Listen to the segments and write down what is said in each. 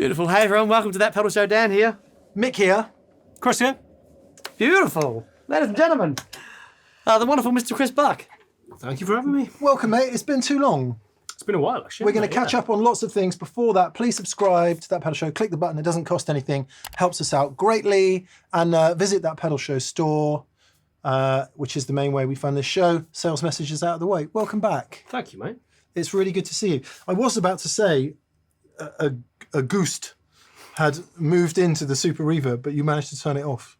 Beautiful. Hey everyone, welcome to That Pedal Show. Dan here. Mick here. Chris here. Beautiful. Ladies and gentlemen, the wonderful Mr. Chris Buck. Thank you for having me. Welcome, mate. It's been too long. It's been a while, actually. We're going to catch up on lots of things. Before that, please subscribe to That Pedal Show. Click the button. It doesn't cost anything. Helps us out greatly. And visit That Pedal Show store, which is the main way we fund this show. Sales messages out of the way. Welcome back. Thank you, mate. It's really good to see you. I was about to say a Goost had moved into the Super Reverb, but you managed to turn it off.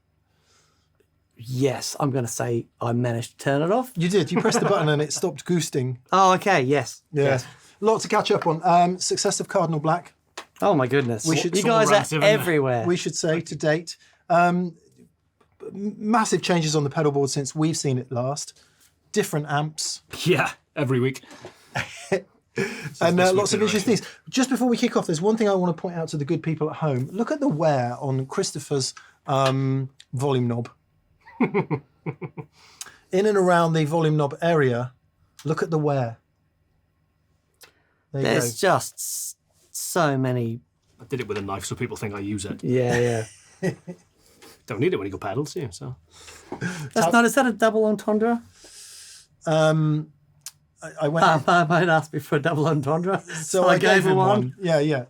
Yes, I'm going to say I managed to turn it off. You did. You pressed the button and it stopped goosting. Oh, okay. Yes. Yeah. Yes. Lot to catch up on. Success of Cardinal Black. Oh my goodness. We should- you guys relative, are isn't it? everywhere. We should say to date. Massive changes on the pedalboard since we've seen it last. Different amps. Yeah, every week. And this lots of week's interesting things. Just before we kick off, there's one thing I want to point out to the good people at home. Look at the wear on Christopher's volume knob. In and around the volume knob area, look at the wear. There you There's go. just so many. I did it with a knife so people think I use it. Yeah. Don't need it when you go pedals, do you? So That's not. Is that a double entendre? I went. I might ask me for a double entendre. So I gave him one. Yeah.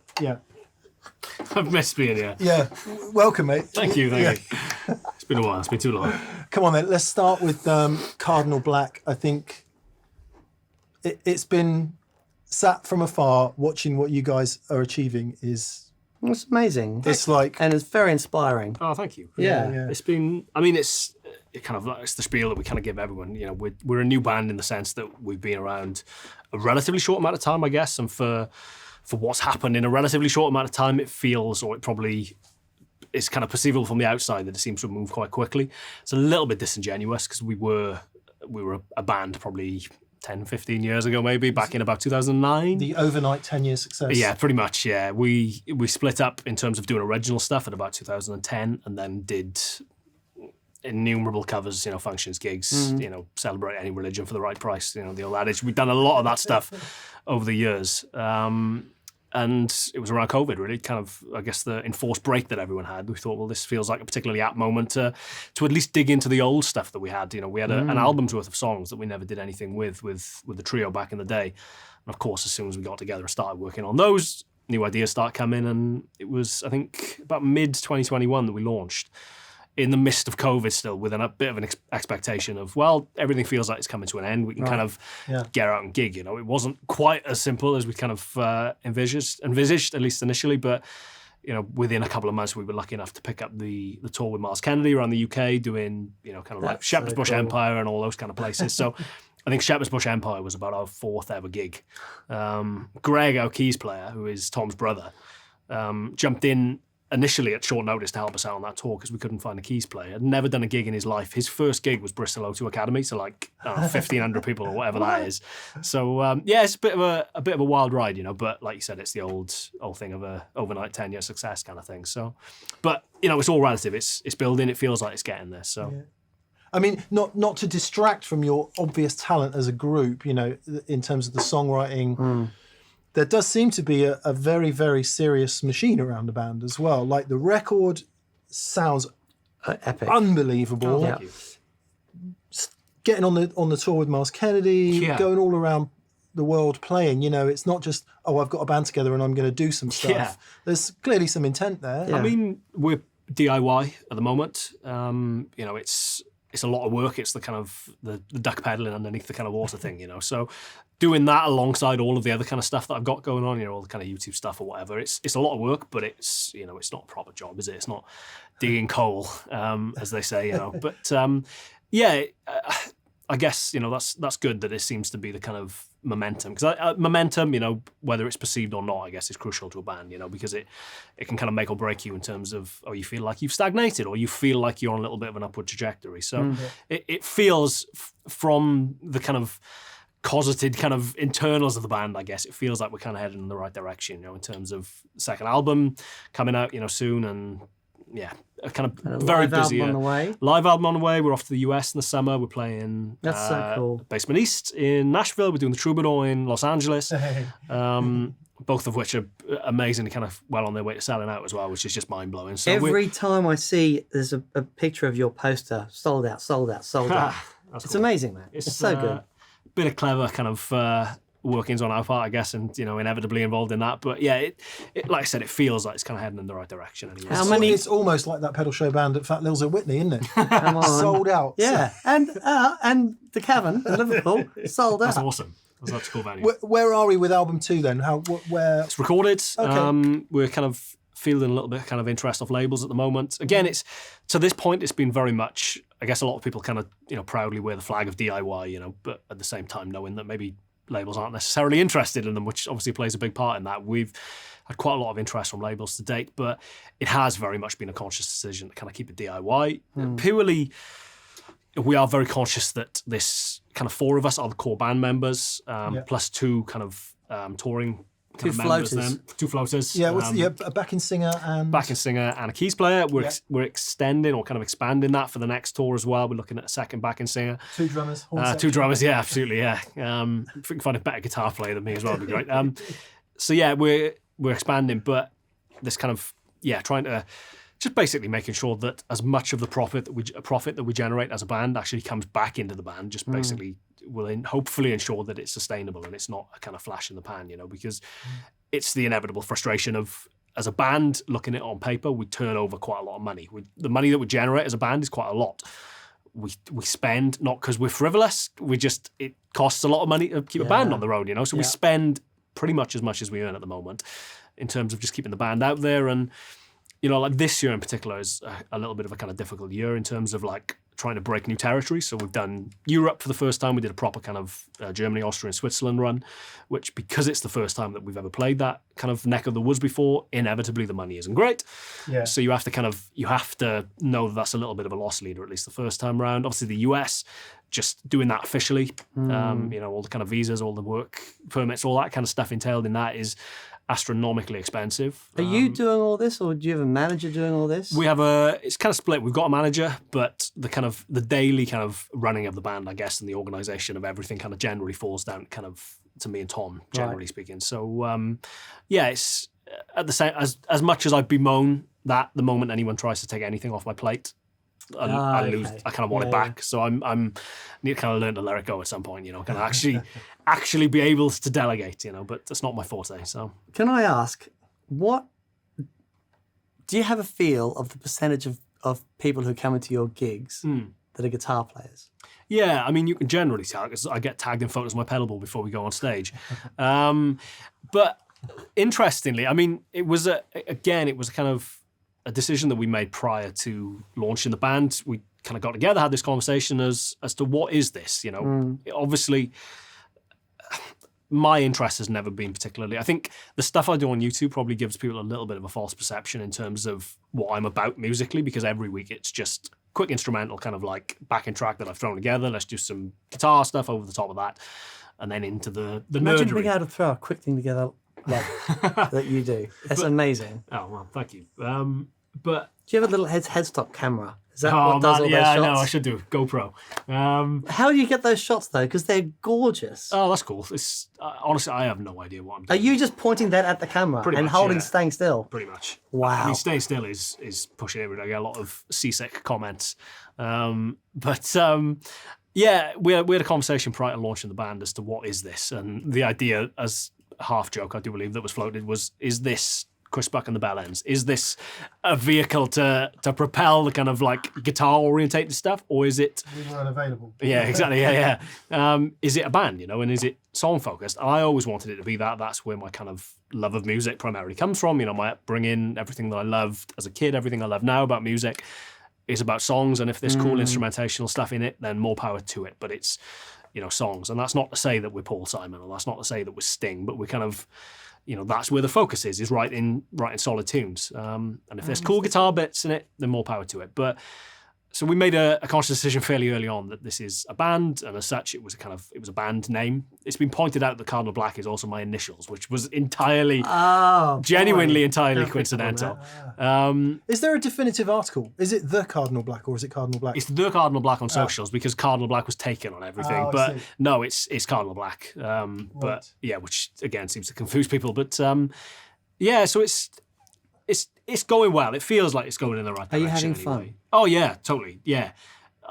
I've missed being here. Yeah. Welcome, mate. Thank you. It's been a while. It's been too long. Come on then, let's start with Cardinal Black. I think it's been sat from afar watching what you guys are achieving is It's amazing. it's like And it's very inspiring. Oh, thank you. Yeah. It's been. I mean, it's the spiel that we kind of give everyone. You know, we're a new band in the sense that we've been around a relatively short amount of time, I guess, and for what's happened in a relatively short amount of time, it feels, or it probably is kind of perceivable from the outside that it seems to have moved quite quickly. It's a little bit disingenuous because we were a band probably 10, 15 years ago, maybe back in about 2009. the overnight 10-year success. Yeah, pretty much. Yeah, we split up in terms of doing original stuff at about 2010, and then did innumerable covers, functions, gigs, celebrate any religion for the right price. The old adage. We've done a lot of that stuff over the years, and it was around COVID, really, kind of, I guess, the enforced break that everyone had. We thought, well, this feels like a particularly apt moment to at least dig into the old stuff that we had. We had an album's worth of songs that we never did anything with the trio back in the day. And of course, as soon as we got together and started working on those, new ideas start coming. And it was, I think, about mid-2021 that we launched, in the midst of COVID still, with a bit of an expectation of, well, everything feels like it's coming to an end. We can kind of get out and gig. It wasn't quite as simple as we kind of envisaged, at least initially, but within a couple of months, we were lucky enough to pick up the tour with Miles Kennedy around the UK, doing kind of like Shepherd's Bush cool. Empire and all those kind of places. So I think Shepherd's Bush Empire was about our fourth ever gig. Greg, our keys player, who is Tom's brother, jumped in initially at short notice to help us out on that tour because we couldn't find a keys player. Had never done a gig in his life. His first gig was Bristol O2 Academy, so like 1,500 people or whatever that is. So it's a bit of a wild ride, But like you said, it's the old thing of a overnight 10-year success kind of thing. So, but it's all relative. It's building. It feels like it's getting there. So. Yeah. I mean, not to distract from your obvious talent as a group, in terms of the songwriting. There does seem to be a very, very serious machine around the band as well. Like the record sounds Epic. unbelievable. Thank you. Getting on the tour with Miles Kennedy, Yeah. going all around the world playing. It's not just, I've got a band together and I'm going to do some stuff. Yeah. There's clearly some intent there. Yeah. I mean, we're DIY at the moment. It's a lot of work. It's the kind of the duck pedaling underneath the kind of water thing, So doing that alongside all of the other kind of stuff that I've got going on, all the kind of YouTube stuff or whatever, it's a lot of work, but it's it's not a proper job, is it? It's not digging coal, as they say, But I guess that's good that it seems to be the kind of momentum, because momentum, whether it's perceived or not, I guess is crucial to a band, because it can kind of make or break you in terms of, you feel like you've stagnated or you feel like you're on a little bit of an upward trajectory. So it feels from the kind of cosseted kind of internals of the band, I guess, it feels like we're kind of heading in the right direction, in terms of second album coming out, soon, and a kind of very live busy album on the way. live album on the way. We're off to the US in the summer. We're playing That's so cool. Basement East in Nashville. We're doing the Troubadour in Los Angeles. both of which are amazingly kind of well on their way to selling out as well, which is just mind blowing. So Every time I see there's a picture of your poster, sold out, sold out, sold out. It's cool. amazing, man. It's so good. Bit of clever kind of workings on our part, I guess, and inevitably involved in that. But yeah, it like I said, it feels like it's kind of heading in the right direction. Anyway. How many? It's almost like that pedal show band at Fat Lil's at Whitney, isn't it? Come on. Sold out. Yeah, and the Cavern in Liverpool sold out. That's awesome. That's such a cool venue. Where are we with album 2 then? Where? It's recorded. Okay. We're kind of fielding a little bit kind of interest off labels at the moment. Again, it's to this point, it's been very much. I guess a lot of people kind of proudly wear the flag of DIY, but at the same time knowing that maybe labels aren't necessarily interested in them, which obviously plays a big part in that. We've had quite a lot of interest from labels to date, but it has very much been a conscious decision to kind of keep it DIY. Purely, we are very conscious that this kind of 4 of us are the core band members, plus 2 kind of touring. Two floaters. 2 floaters. Yeah, a backing singer and a keys player. We're extending or kind of expanding that for the next tour as well. We're looking at a second backing singer. 2 drummers. 2 drummers, yeah, absolutely, yeah. If we can find a better guitar player than me as well, would be great. So yeah, we're expanding, but this kind of trying to just basically making sure that as much of the profit that we generate as a band actually comes back into the band. Just basically will hopefully ensure that it's sustainable and it's not a kind of flash in the pan, because it's the inevitable frustration of, as a band, looking at it on paper, we turn over quite a lot of money. The money that we generate as a band is quite a lot. We spend, not because we're frivolous, it costs a lot of money to keep a band on the road, so we spend pretty much as we earn at the moment in terms of just keeping the band out there. And like this year in particular is a little bit of a kind of difficult year in terms of like trying to break new territory. So we've done Europe for the first time. We did a proper kind of Germany, Austria, and Switzerland run, which, because it's the first time that we've ever played that kind of neck of the woods before, inevitably the money isn't great. Yeah. So you have to know that that's a little bit of a loss leader, at least the first time round. Obviously the US, just doing that officially, all the kind of visas, all the work permits, all that kind of stuff entailed in that is astronomically expensive. Are you doing all this, or do you have a manager doing all this? We have it's kind of split. We've got a manager, but the daily kind of running of the band, I guess, and the organisation of everything kind of generally falls down kind of to me and Tom, generally speaking. So it's at the same as much as I bemoan that the moment anyone tries to take anything off my plate, I lose. I kind of want it back. So I need to kind of learn to let it go at some point. Kind of actually be able to delegate. But that's not my forte. So can I ask, what do you have a feel of the percentage of people who come into your gigs that are guitar players? Yeah, I mean, you can generally tell because I get tagged in photos of my pedalboard before we go on stage. But interestingly, I mean, it was a kind of a decision that we made prior to launching the band. We kind of got together, had this conversation as to what is this, Obviously, my interest has never been particularly. I think the stuff I do on YouTube probably gives people a little bit of a false perception in terms of what I'm about musically, because every week it's just quick instrumental kind of like backing track that I've thrown together. Let's do some guitar stuff over the top of that, and then into the Imagine nerdery. being able to throw a quick thing together like that you do. That's amazing. Oh well, thank you. But do you have a little headstop camera? Is that what does all those shots? I know. I should do GoPro. How do you get those shots though? Because they're gorgeous. Oh, that's cool. It's honestly, I have no idea what I'm doing. Are you just pointing that at the camera Pretty and much, yeah. staying still? Pretty much. Wow. I mean, staying still is pushing it. I get a lot of seasick comments. We had a conversation prior to launching the band as to what is this, and the idea, as half joke, I do believe, that was floated was, is this Chris Buck and the Bell Ends? Is this a vehicle to propel the kind of like guitar orientated stuff, or is it? We were unavailable. Yeah, exactly. Yeah. Is it a band, and is it song focused? I always wanted it to be that. That's where my kind of love of music primarily comes from. My upbringing, everything that I loved as a kid, everything I love now about music is about songs. And if there's cool instrumentational stuff in it, then more power to it. But it's, songs. And that's not to say that we're Paul Simon, or that's not to say that we're Sting, but we're kind of, that's where the focus is writing solid tunes. And if there's cool guitar bits in it, then more power to it. But So we made a conscious decision fairly early on that this is a band, and as such, it was a band name. It's been pointed out that Cardinal Black is also my initials, which was entirely, genuinely entirely coincidental. Is there a definitive article? Is it the Cardinal Black or is it Cardinal Black? It's the Cardinal Black on socials because Cardinal Black was taken on everything. But no, it's Cardinal Black. But yeah, which again seems to confuse people. But yeah, so it's going well. It feels like it's going in the right direction. Are you having anyway. fun? Oh yeah, totally. Yeah.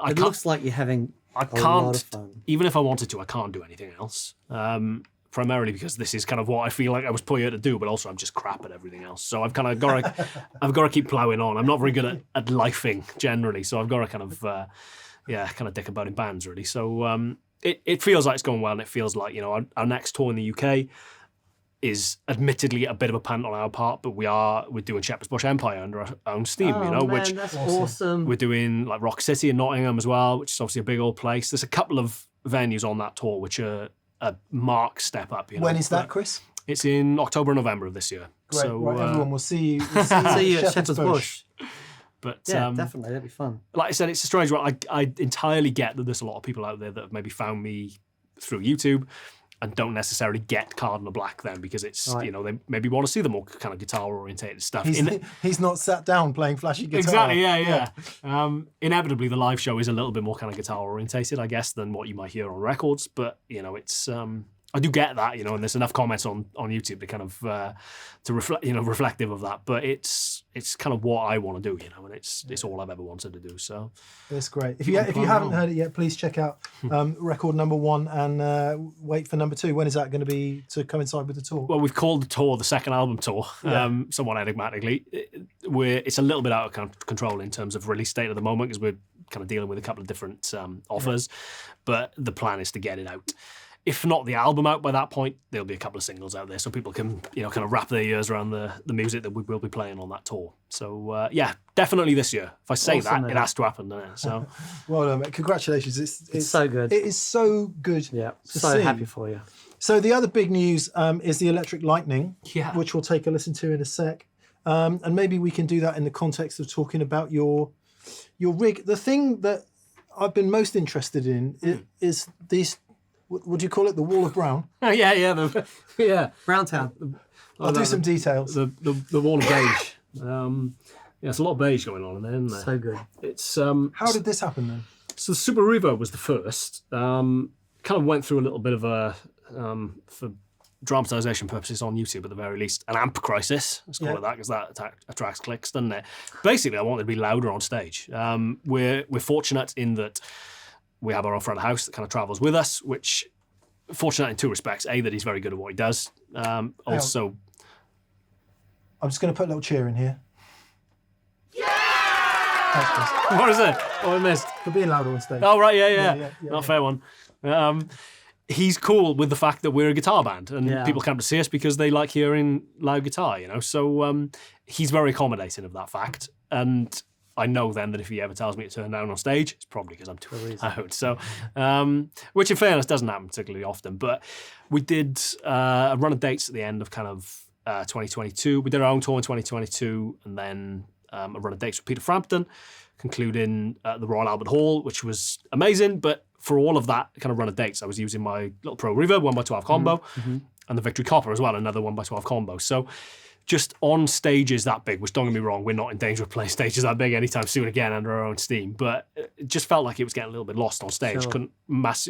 It looks like you're having a lot of fun. Even if I wanted to, I can't do anything else. Primarily because this is kind of what I feel like I was put here to do, but also I'm just crap at everything else. So I've kind of got to keep ploughing on. I'm not very good at lifing generally, so I've got to kind of dick about in bands really. So it feels like it's going well, and it feels like our next tour in the UK is admittedly a bit of a punt on our part, but we're doing Shepherd's Bush Empire under our own steam, which that's awesome. We're doing like Rock City in Nottingham as well, which is obviously a big old place. There's a couple of venues on that tour which are a marked step up. When is that, Chris? It's in October and November of this year. Great, so, right, everyone, we'll see you. See you at Shepherd's Bush. But yeah, definitely, that'd be fun. Like I said, it's a strange one. I entirely get that there's a lot of people out there that have maybe found me through YouTube and don't necessarily get Cardinal Black then because it's, they maybe want to see the more kind of guitar-orientated stuff. He's not sat down playing flashy guitar. Exactly, yeah. Inevitably, the live show is a little bit more kind of guitar-orientated, I guess, than what you might hear on records. But, it's... I do get that, and there's enough comments on YouTube to kind of to reflect, reflective of that. But it's kind of what I want to do, and it's all I've ever wanted to do. So it's great. If you haven't heard it yet, please check out record number 1 and wait for number 2. When is that going to be to coincide with the tour? Well, we've called the tour the second album tour, somewhat enigmatically. It's a little bit out of control in terms of release date at the moment because we're kind of dealing with a couple of different offers. But the plan is to get it out. If not the album out by that point, there'll be a couple of singles out there so people can, kind of wrap their ears around the music that we will be playing on that tour. So, definitely this year. If I say that, it has to happen, doesn't it? So, well done, mate. Congratulations. It's so good. It is so good. Yeah, so happy for you. So the other big news is the Electric Lightning, which we'll take a listen to in a sec. And maybe we can do that in the context of talking about your rig. The thing that I've been most interested in is these... What do you call it? The Wall of Brown? Yeah. Browntown. I'll do some details. The Wall of Beige. There's a lot of beige going on in there, isn't there? So good. It's How did this happen then? So the Super Reverb was the first. Kind of went through a little bit of a, for dramatization purposes on YouTube at the very least, an amp crisis. Let's call it that because that attracts clicks, doesn't it? Basically, I wanted to be louder on stage. We're fortunate in that we have our own front of house that kind of travels with us, which fortunate in two respects. A, that he's very good at what he does. Also... I'm just going to put a little cheer in here. Yeah! What is it? Oh, I missed. For being louder on stage. Oh, right, yeah. Not a fair one. He's cool with the fact that we're a guitar band and people come to see us because they like hearing loud guitar, So he's very accommodating of that fact. And I know then that if he ever tells me to turn down on stage, it's probably because I'm too loud. So, which in fairness doesn't happen particularly often. But we did a run of dates at the end of kind of 2022. We did our own tour in 2022 and then a run of dates with Peter Frampton, concluding at the Royal Albert Hall, which was amazing. But for all of that kind of run of dates, I was using my little Pro Reverb 1x12 combo and the Victory Copper as well, another 1x12 combo. So just on stages that big, which don't get me wrong, we're not in danger of playing stages that big anytime soon again under our own steam, but it just felt like it was getting a little bit lost on stage. Sure.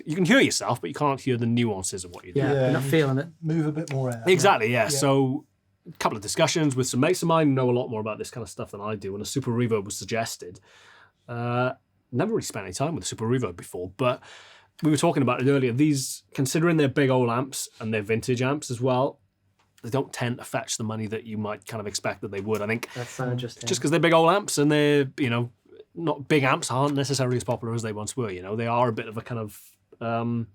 You can hear yourself, but you can't hear the nuances of what you're doing. Yeah, you're not feeling it. Move a bit more air. Exactly, yeah. So a couple of discussions with some mates of mine who know a lot more about this kind of stuff than I do, and a Super Reverb was suggested. Never really spent any time with a Super Reverb before, but we were talking about it earlier. These, considering they're big old amps and they're vintage amps as well, they don't tend to fetch the money that you might kind of expect that they would. I think that's so interesting. Just because they're big old amps and they're, not big amps aren't necessarily as popular as they once were. They are a bit of a kind of a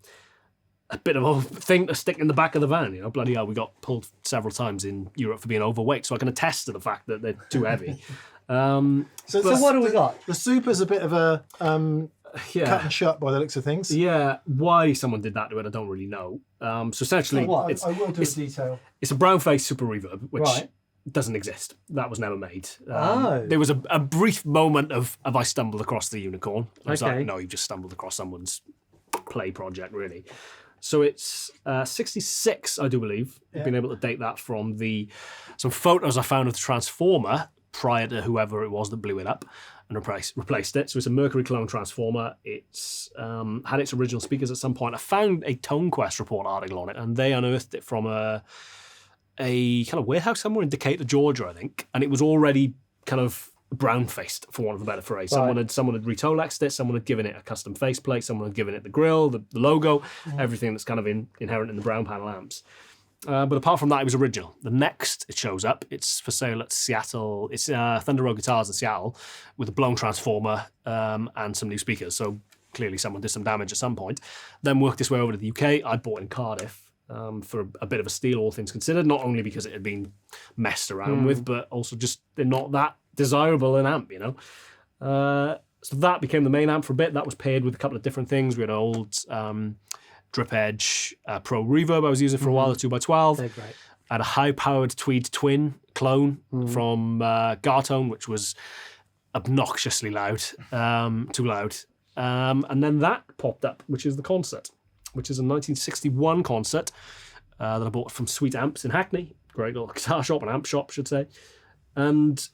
thing to stick in the back of the van. Bloody hell, we got pulled several times in Europe for being overweight, so I can attest to the fact that they're too heavy. So what do we got? The Super's a bit of a cut and shut by the looks of things. Yeah, why someone did that to it, I don't really know. So essentially, I will do a detail. It's a brown face Super Reverb, which doesn't exist. That was never made. Oh. There was a brief moment of have I stumbled across the unicorn? I was Okay. like, no, you just stumbled across someone's play project, really. So it's 66, I do believe. I've been able to date that from some photos I found of the Transformer prior to whoever it was that blew it up and replaced it. So it's a Mercury clone Transformer. It's had its original speakers at some point. I found a Tone Quest report article on it, and they unearthed it from a kind of warehouse somewhere in Decatur, Georgia, I think, and it was already kind of brown-faced, for want of a better phrase. Someone had retolexed it, someone had given it a custom faceplate, someone had given it the grille, the logo, everything that's kind of inherent in the brown panel amps. But apart from that, it was original. The next it shows up, it's for sale at Seattle. It's Thunder Road Guitars in Seattle with a blown transformer and some new speakers. So clearly someone did some damage at some point. Then worked its way over to the UK. I bought it in Cardiff. For a bit of a steal, all things considered, not only because it had been messed around with, but also just they're not that desirable an amp, So that became the main amp for a bit. That was paired with a couple of different things. We had an old Drip Edge Pro Reverb I was using for a while, a 2x12. They're great. I had a high-powered Tweed Twin clone from Gartone, which was obnoxiously loud, too loud. And then that popped up, which is the Concert, which is a 1961 Concert that I bought from Sweet Amps in Hackney. Great little guitar shop, an amp shop, I should say. And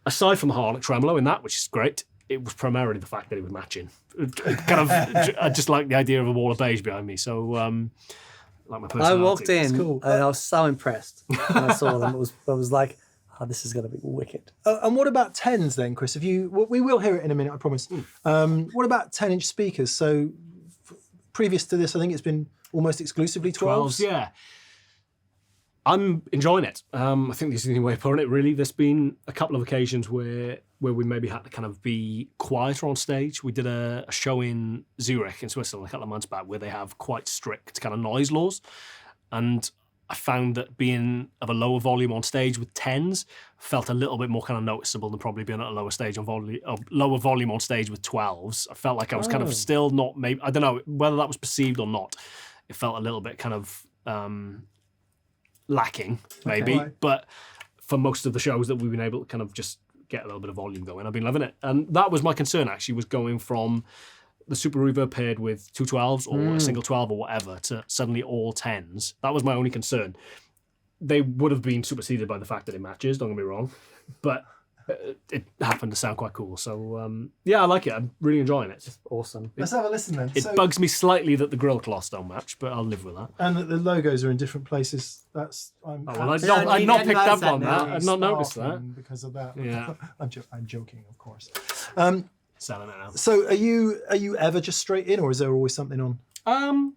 aside from the Harmonic tremolo in that, which is great, it was primarily the fact that it was matching. I just like the idea of a wall of beige behind me. So, like my I personality. walked in cool. and I was so impressed when I saw them. I was like, oh, this is going to be wicked. And what about 10s then, Chris? We will hear it in a minute, I promise. What about 10-inch speakers? So previous to this, I think it's been almost exclusively 12s. 12s, yeah. I'm enjoying it. I think this is the only way of putting it, really. There's been a couple of occasions where we maybe had to kind of be quieter on stage. We did a show in Zurich in Switzerland a couple of months back where they have quite strict kind of noise laws. And I found that being of a lower volume on stage with 10s felt a little bit more kind of noticeable than probably being at a lower volume on stage with 12s. I felt like I was kind of still not, maybe, I don't know whether that was perceived or not. It felt a little bit kind of lacking, maybe. Okay. But for most of the shows that we've been able to kind of just get a little bit of volume going, I've been loving it. And that was my concern, actually, was going from the Super Reverb paired with two 12s or a single 12 or whatever to suddenly all 10s. That was my only concern. They would have been superseded by the fact that it matches, don't get me wrong, but it happened to sound quite cool. So, yeah, I like it. I'm really enjoying it. Awesome. Let's have a listen then. It bugs me slightly that the grill cloths don't match, but I'll live with that. And that the logos are in different places. I've not picked up on that. I've not noticed that. Because of that. Yeah. I'm joking, of course. Selling it now. So are you ever just straight in, or is there always something on?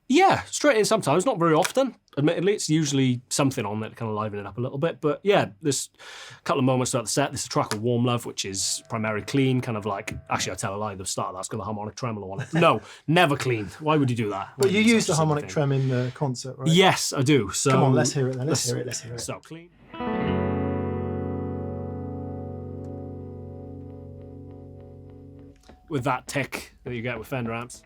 Yeah, straight in sometimes, not very often. Admittedly, it's usually something on that to kind of liven it up a little bit. But yeah, there's a couple of moments throughout the set. There's a track called Warm Love, which is primarily clean, kind of like, actually I tell a lie, the start of that's got the harmonic tremolo on it. No, never clean. Why would you do that? But you use the harmonic trem in the concert, right? Yes, I do. So come on, let's hear it then. Let's hear it. So clean. With that tick that you get with Fender amps.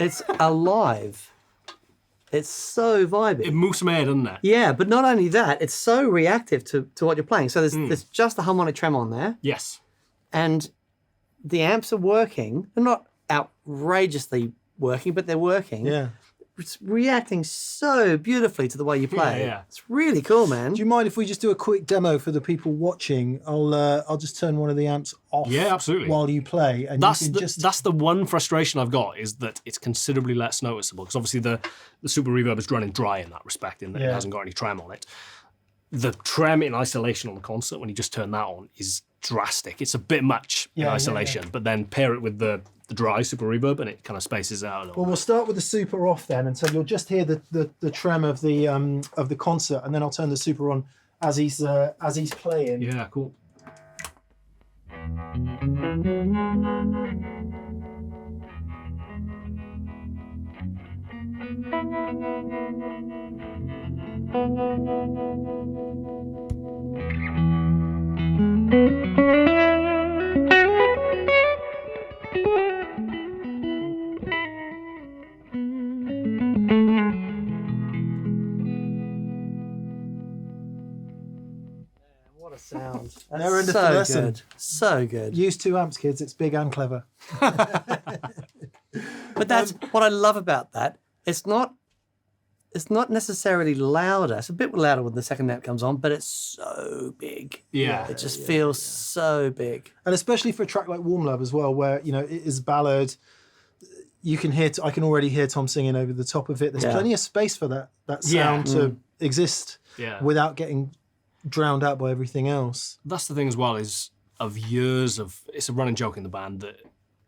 It's alive. It's so vibey. It moves my head, doesn't it? Yeah, but not only that, it's so reactive to what you're playing. So there's just the harmonic trem on there, Yes. and the amps are working. They're not outrageously working, but they're working. Yeah. It's reacting so beautifully to the way you play. Yeah. It's really cool, man. Do you mind if we just do a quick demo for the people watching? I'll just turn one of the amps off. Yeah, absolutely. While you play, and That's you can that's the one frustration I've got, is that it's considerably less noticeable, because obviously the Super Reverb is running dry in that respect, in that it hasn't got any trem on it. The trem in isolation on the Concert, when you just turn that on, is drastic. It's a bit much in isolation, but then pair it with the the dry Super Reverb, and it kind of spaces out a little. Well, we'll start with the Super off then, and so you'll just hear the trem of the concert, and then I'll turn the Super on as he's playing. Yeah, cool. What a sound. Never end of so the lesson. good. So good. Use 2 amps, kids. It's big and clever. But that's what I love about that. It's not necessarily louder. It's a bit louder when the second amp comes on, but it's so big. Yeah. It just feels so big. And especially for a track like Warm Love as well, where, you know, it is ballad. You can hear, I can already hear Tom singing over the top of it. There's plenty of space for that sound to exist without getting drowned out by everything else. That's the thing as well, is of years of, it's a running joke in the band that,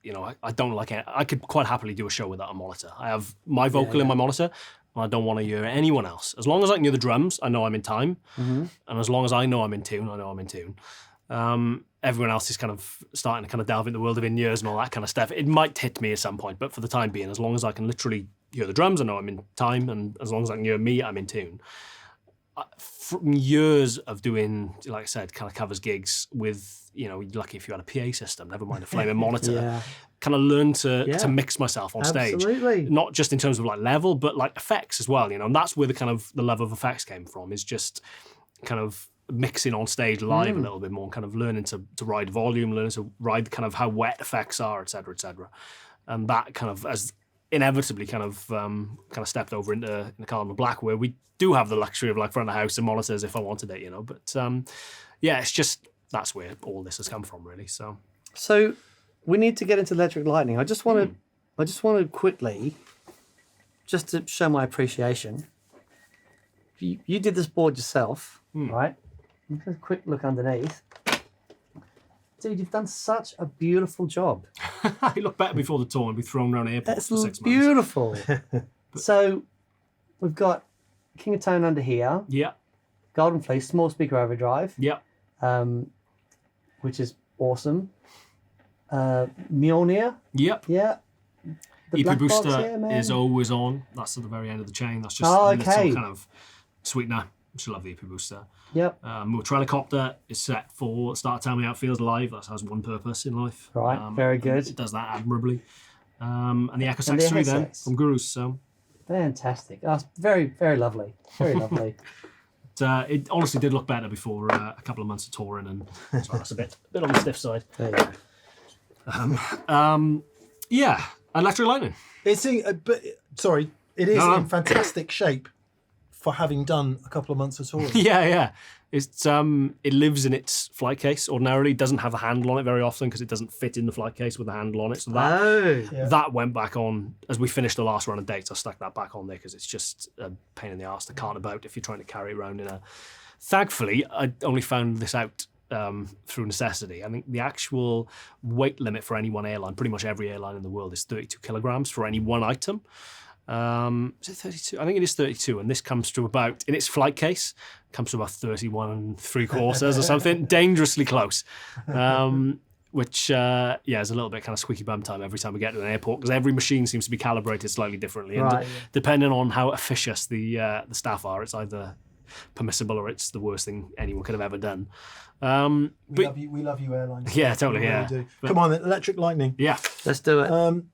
you know, I don't like it. I could quite happily do a show without a monitor. I have my vocal in my monitor, and I don't want to hear anyone else. As long as I can hear the drums, I know I'm in time. And as long as I know I'm in tune, I know I'm in tune. Everyone else is kind of starting to kind of delve into the world of in-ears and all that kind of stuff. It might hit me at some point, but for the time being, as long as I can literally hear the drums, I know I'm in time, and as long as I can hear me, I'm in tune. From years of doing, like I said, kind of covers gigs with, you know, lucky if you had a PA system, never mind a flaming monitor. Kind of learn to mix myself on stage. Absolutely. Not just in terms of like level, but like effects as well, you know, and that's where the kind of the love of effects came from, is just kind of mixing on stage live a little bit more, and kind of learning to ride volume, learning to ride kind of how wet effects are, et cetera, et cetera. And that kind of as inevitably kind of stepped over into Cardinal Black, where we do have the luxury of like front of house and monitors if I wanted it, you know. But yeah, it's just, that's where all this has come from, really. So we need to get into Electric Lightning. I just want to quickly, just to show my appreciation. You did this board yourself, right? Just a quick look underneath. Dude, you've done such a beautiful job. it looked better before the tour and be thrown around airports for 6 months. Beautiful. So we've got King of Tone under here. Yeah. Golden Fleece, small speaker overdrive. Yeah. Which is awesome. Mjolnir. Yep. Yeah. The EP black box booster here, is always on. That's at the very end of the chain. That's just Oh, a little okay. kind of sweetener. Just love the EP booster. Yep. Trellicopter is set for Start Tell Me How It Feels live. That has one purpose in life. Right, very good. It does that admirably. And the Echosex the 3 then Echosex. from Gurus. So Fantastic. That's very, very lovely. Very lovely. it honestly did look better before a couple of months of touring, and sorry, that's a bit on the stiff side. There you go. Yeah, Electric Lightning. It's in, it is in fantastic shape for having done a couple of months of touring. Yeah. It's it lives in its flight case. Ordinarily, doesn't have a handle on it very often because it doesn't fit in the flight case with a handle on it. So that went back on as we finished the last run of dates. I stuck that back on there because it's just a pain in the arse to cart about if you're trying to carry it around in a. Thankfully, I only found this out through necessity. I think the actual weight limit for any one airline, pretty much every airline in the world, is 32 kilograms for any one item. Is it 32? I think it is 32, and this comes to about, in its flight case, comes to about 31 3/4 or something, dangerously close. Which is a little bit kind of squeaky bum time every time we get to an airport, because every machine seems to be calibrated slightly differently, and depending on how officious the staff are, it's either permissible or it's the worst thing anyone could have ever done. We love you, airlines. Yeah, totally. We really do. Come on, then, Electric Lightning. Yeah, let's do it.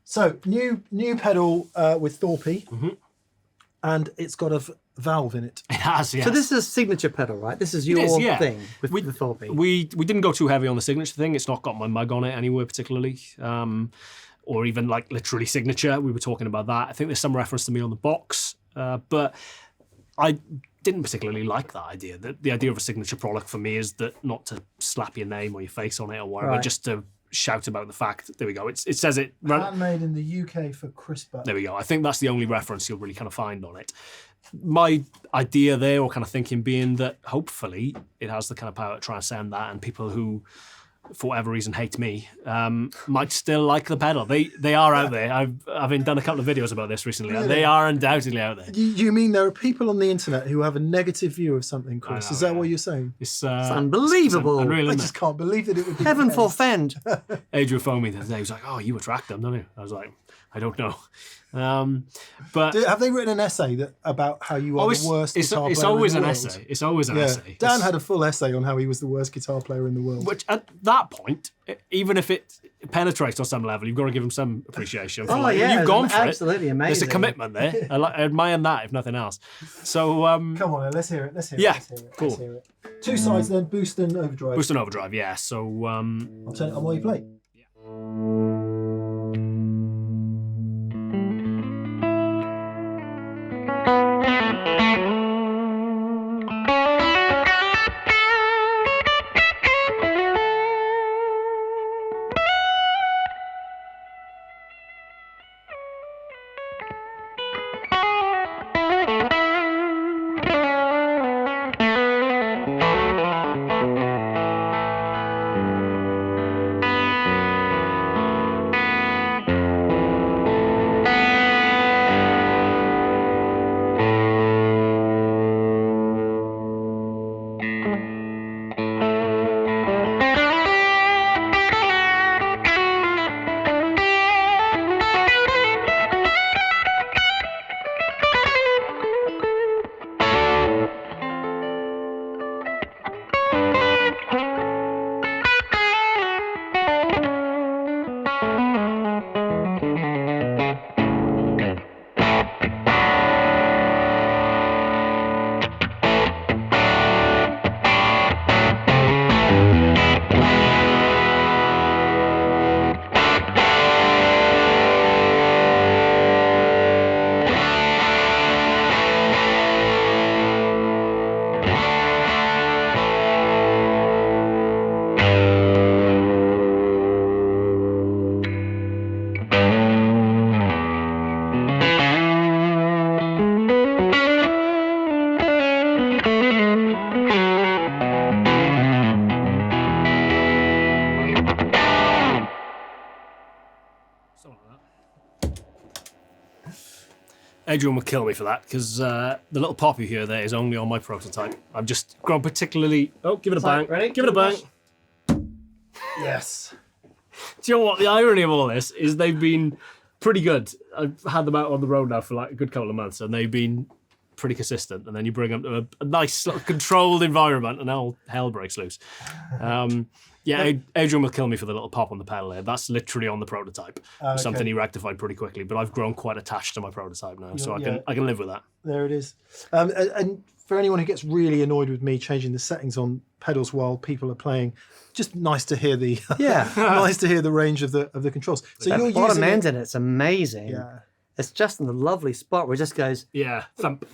So new pedal with Thorpy, and it's got a valve in it. It has. Yes. So this is a signature pedal, right? This is your thing with the Thorpy. We didn't go too heavy on the signature thing. It's not got my mug on it anywhere particularly, or even like literally signature. We were talking about that. I think there's some reference to me on the box, but I didn't particularly like that idea. The idea of a signature product for me is that not to slap your name or your face on it or whatever, just to shout about the fact. There we go. It says it. Handmade in the UK for Chris Buck. There we go. I think that's the only reference you'll really kind of find on it. My idea there, or kind of thinking, being that hopefully it has the kind of power to transcend that, and people who for whatever reason, hate me, might still like the pedal. They are out there. I've done a couple of videos about this recently, and they are undoubtedly out there. You mean there are people on the internet who have a negative view of something, Chris? Is that what you're saying? It's unbelievable. It's unreal, I isn't just can't believe that it would be Heaven the case. forfend. it? Adrian phoned me the other day. He was like, "Oh, you attract them, don't you?" I was like, "I don't know." But Have they written an essay about how you are the worst guitar player it's always in an the world? essay. It's always an essay. Dan had a full essay on how he was the worst guitar player in the world. Which at that point, even if it penetrates on some level, you've got to give him some appreciation. For you've gone for absolutely it. amazing. There's a commitment there. I admire that, if nothing else. So Come on, let's hear it. Let's hear Yeah, it. Let's hear it. cool. Let's hear it. Two sides then, boost and overdrive. boost and overdrive, yeah. So I'll turn it on while you play. Adrian would kill me for that because the little poppy here there is only on my prototype. I've just grown particularly. Oh, give it a bang! Ready? Give it a bang! Yes. Do you know what? The irony of all this is they've been pretty good. I've had them out on the road now for like a good couple of months, and they've been pretty consistent. And then you bring them to a nice, sort of controlled environment, and all hell breaks loose. Yeah, Adrian will kill me for the little pop on the pedal there. That's literally on the prototype. Okay. Something he rectified pretty quickly, but I've grown quite attached to my prototype now, so I can live with that. There it is. And for anyone who gets really annoyed with me changing the settings on pedals while people are playing, just nice to hear the nice to hear the range of the controls. So That you're bottom using end in it's amazing. Yeah. It's just in the lovely spot where it just goes Yeah, thump.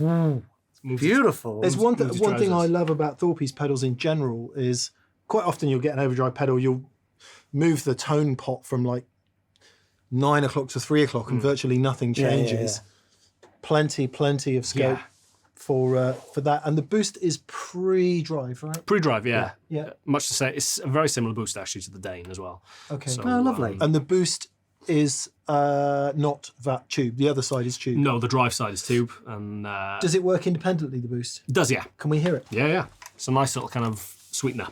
beautiful. There's one moves thing trousers. I love about Thorpy's pedals in general is quite often you'll get an overdrive pedal, you'll move the tone pot from like 9 o'clock to 3 o'clock and virtually nothing changes. Plenty of scope for that. And the boost is pre-drive, right? Pre-drive, yeah. Yeah. Much to say, it's a very similar boost actually to the Dane as well. Okay. So, Oh, lovely. And the boost is not that tube. The other side is tube. No, the drive side is tube, and Does it work independently, the boost? does, yeah. Can we hear it? Yeah. It's a nice little kind of sweetener.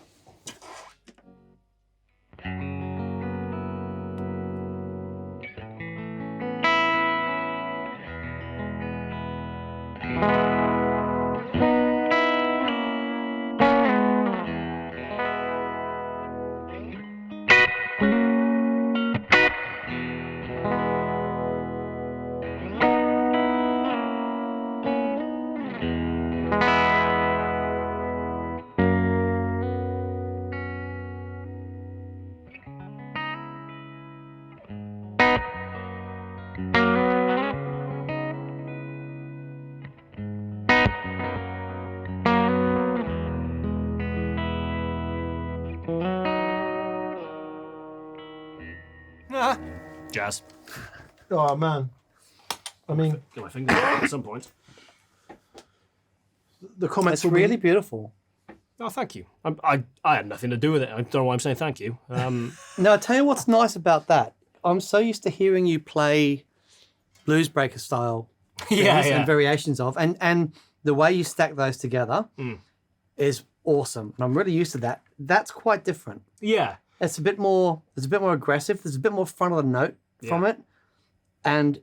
Jazz. Oh man. I mean, Get my finger at some point. the comments It's really beautiful. Oh, thank you. I had nothing to do with it. I don't know why I'm saying thank you. No, I tell you what's nice about that. I'm so used to hearing you play blues breaker style things and variations of, and the way you stack those together is awesome. And I'm really used to that. That's quite different. Yeah. It's a bit more aggressive. There's a bit more front of the note from it. And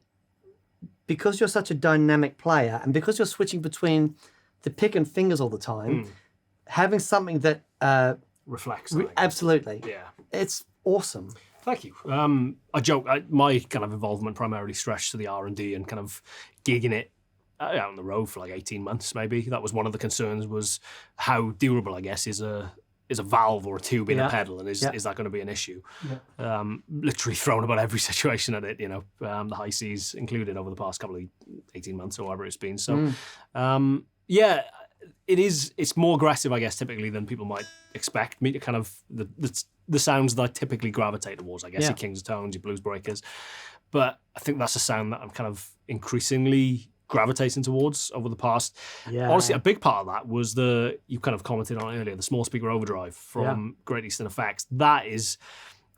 because you're such a dynamic player and because you're switching between the pick and fingers all the time, having something that reflects. Absolutely. Yeah. It's awesome. Thank you. I joke. My kind of involvement primarily stretched to the R&D and kind of gigging it out on the road for like 18 months, maybe. That was one of the concerns, was how durable, I guess, is a valve or a tube in a pedal, and is that going to be an issue? Yeah. Literally thrown about every situation at it, the high seas included over the past couple of 18 months or whatever it's been. So, it's more aggressive, I guess, typically than people might expect me to kind of the sounds that I typically gravitate towards, I guess, your Kings of Tones, your blues breakers. But I think that's a sound that I'm kind of increasingly gravitating towards over the past. Yeah. Honestly, a big part of that was you kind of commented on it earlier, the small speaker overdrive from Great Eastern Effects. That is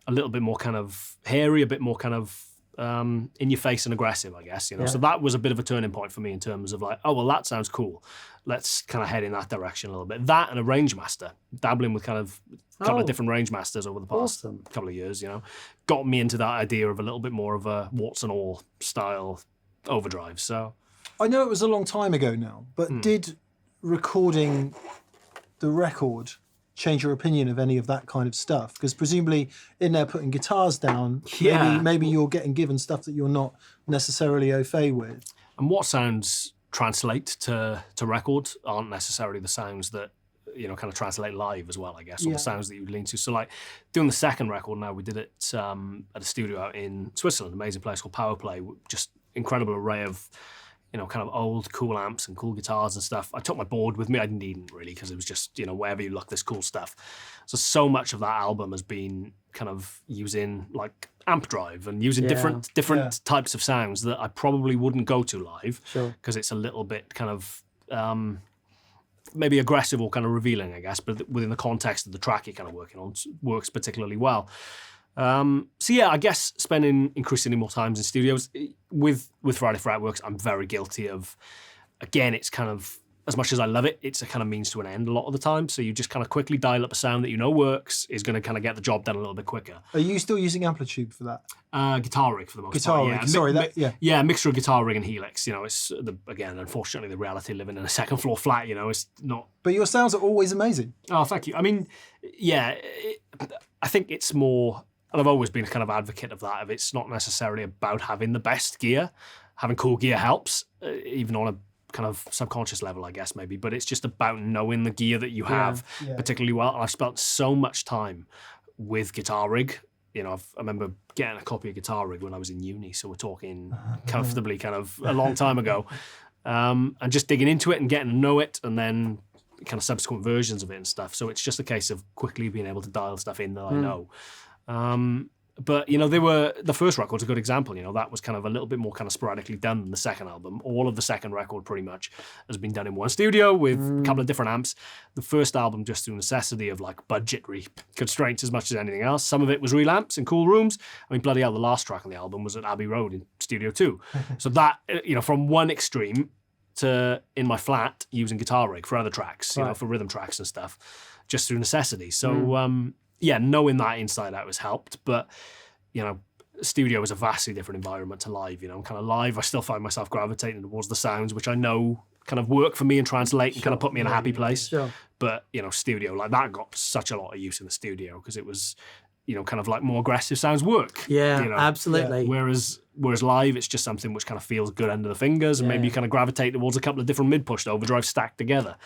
a little bit more kind of hairy, a bit more kind of in your face and aggressive, I guess, So that was a bit of a turning point for me in terms of like, oh, well, that sounds cool. Let's kind of head in that direction a little bit. That and a range master, dabbling with kind of a couple of different range masters over the past couple of years, got me into that idea of a little bit more of a warts and all style overdrive. So I know it was a long time ago now, but did recording the record change your opinion of any of that kind of stuff? Because presumably in there putting guitars down, maybe you're getting given stuff that you're not necessarily au fait with. And what sounds translate to record aren't necessarily the sounds that kind of translate live as well, I guess, or the sounds that you would lean to. So like doing the second record now, we did it at a studio out in Switzerland, an amazing place called Powerplay, just incredible array of kind of old cool amps and cool guitars and stuff. I took my board with me. I didn't really, because it was just, wherever you look, there's cool stuff. So much of that album has been kind of using like amp drive and using different types of sounds that I probably wouldn't go to live, because it's a little bit kind of maybe aggressive or kind of revealing, I guess, but within the context of the track you're kind of working on, works particularly well. I guess spending increasingly more times in studios with Friday Fretworks, I'm very guilty of. Again, it's kind of, as much as I love it, it's a kind of means to an end a lot of the time. So you just kind of quickly dial up a sound that works, is going to kind of get the job done a little bit quicker. Are you still using Amplitude for that? Guitar rig for the most guitar part. Rig. Sorry, a mixture of guitar rig and Helix. It's again, unfortunately, the reality of living in a second floor flat. It's not. But your sounds are always amazing. Oh, thank you. I mean, I think it's more. And I've always been a kind of advocate of that. Of it's not necessarily about having the best gear. Having cool gear helps, even on a kind of subconscious level, I guess, maybe. But it's just about knowing the gear that you have particularly well. And I've spent so much time with guitar rig. I remember getting a copy of Guitar Rig when I was in uni. So we're talking comfortably kind of a long time ago. And just digging into it and getting to know it, and then kind of subsequent versions of it and stuff. So it's just a case of quickly being able to dial stuff in that I know. But the first record's a good example. That was kind of a little bit more kind of sporadically done than the second album. All of the second record pretty much has been done in one studio with a couple of different amps. The first album, just through necessity of like budgetary constraints as much as anything else. Some of it was real amps in cool rooms. I mean, bloody hell, the last track on the album was at Abbey Road in Studio 2. So that, from one extreme to in my flat using Guitar Rig for other tracks, for rhythm tracks and stuff, just through necessity. So, knowing that inside out has helped, but studio is a vastly different environment to live. Kind of live, I still find myself gravitating towards the sounds which I know kind of work for me and translate and kind of put me in a happy place. Sure. But studio like that got such a lot of use in the studio because it was kind of like more aggressive sounds work. Yeah, absolutely. Whereas live, it's just something which kind of feels good under the fingers, and maybe you kind of gravitate towards a couple of different mid-pushed overdrives stacked together,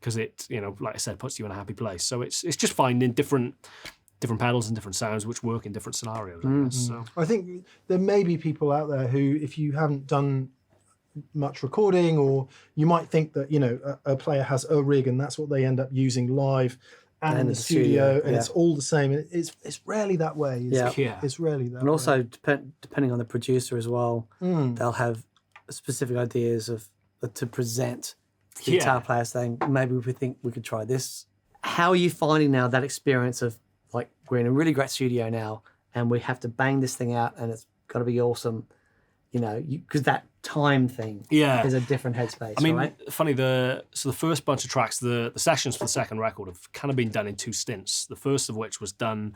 because it, like I said, puts you in a happy place. So it's just finding different pedals and different sounds which work in different scenarios. I guess. So I think there may be people out there who, if you haven't done much recording, or you might think that a player has a rig and that's what they end up using live and in the studio, and it's all the same. It's rarely that way. It's rarely that way. And also, depending on the producer as well, they'll have specific ideas of to present the guitar player, saying, maybe we think we could try this how are you finding now that experience of like we're in a really great studio now and we have to bang this thing out and it's got to be awesome, you know, because that time thing is a different headspace. I mean, right? funny, the first bunch of tracks, the sessions for the second record have kind of been done in 2 stints. The first of which was done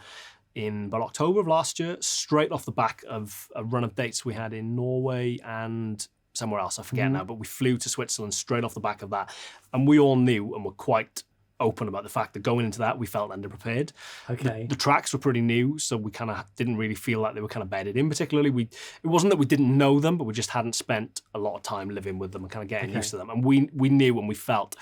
in about October of last year, straight off the back of a run of dates we had in Norway and somewhere else, I forget now, but we flew to Switzerland straight off the back of that. And we all knew and were quite open about the fact that going into that, we felt underprepared. Okay. The tracks were pretty new, so we kind of didn't really feel like they were kind of bedded in particularly. It wasn't that we didn't know them, but we just hadn't spent a lot of time living with them and kind of getting used to them. And we knew and we felt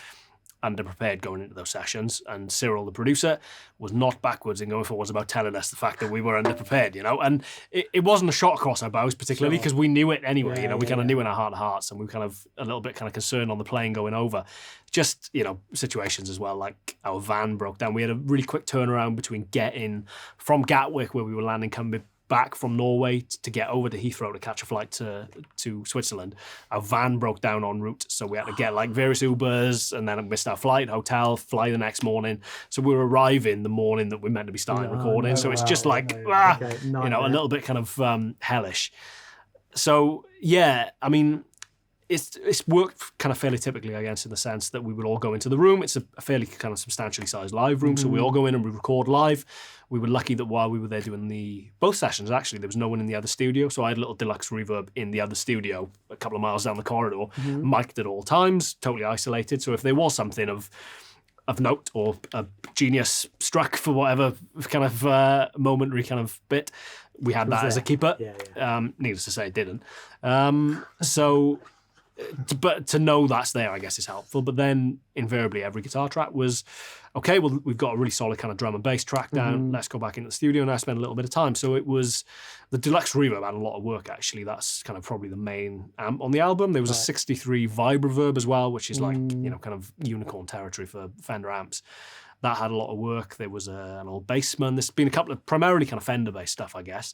underprepared going into those sessions, and Cyril, the producer, was not backwards in going forwards about telling us the fact that we were underprepared, you know, and it wasn't a shot across our bows particularly because we knew it anyway, you know, we kind of knew in our heart of hearts, and we were kind of a little bit kind of concerned on the plane going over. Just, you know, situations as well, like our van broke down. We had a really quick turnaround between getting from Gatwick, where we were landing, coming back from Norway to get over to Heathrow to catch a flight to Switzerland. Our van broke down en route, so we had to get like various Ubers, and then missed our flight, hotel, fly the next morning. So we were arriving the morning that we meant to be starting recording. So it's just like, you know, a little bit kind of hellish. So yeah, I mean, it's worked kind of fairly typically, I guess, in the sense that we would all go into the room. It's a fairly kind of substantially sized live room, so we all go in and we record live. We were lucky that while we were there doing both sessions, actually, there was no one in the other studio, so I had a little deluxe reverb in the other studio a couple of miles down the corridor, mic'd at all times, totally isolated. So if there was something of note or a genius struck for whatever kind of momentary kind of bit, we had that as a keeper. Needless to say, it didn't. But to know that's there, I guess, is helpful. But then invariably every guitar track was, okay, well, we've got a really solid kind of drum and bass track down. Let's go back into the studio and I spend a little bit of time. So it was, the deluxe reverb had a lot of work, actually. That's kind of probably the main amp on the album. There was a 63 Vibreverb as well, which is like, you know, kind of unicorn territory for Fender amps. That had a lot of work. There was an old Bassman. There's been a couple of primarily kind of Fender-based stuff, I guess.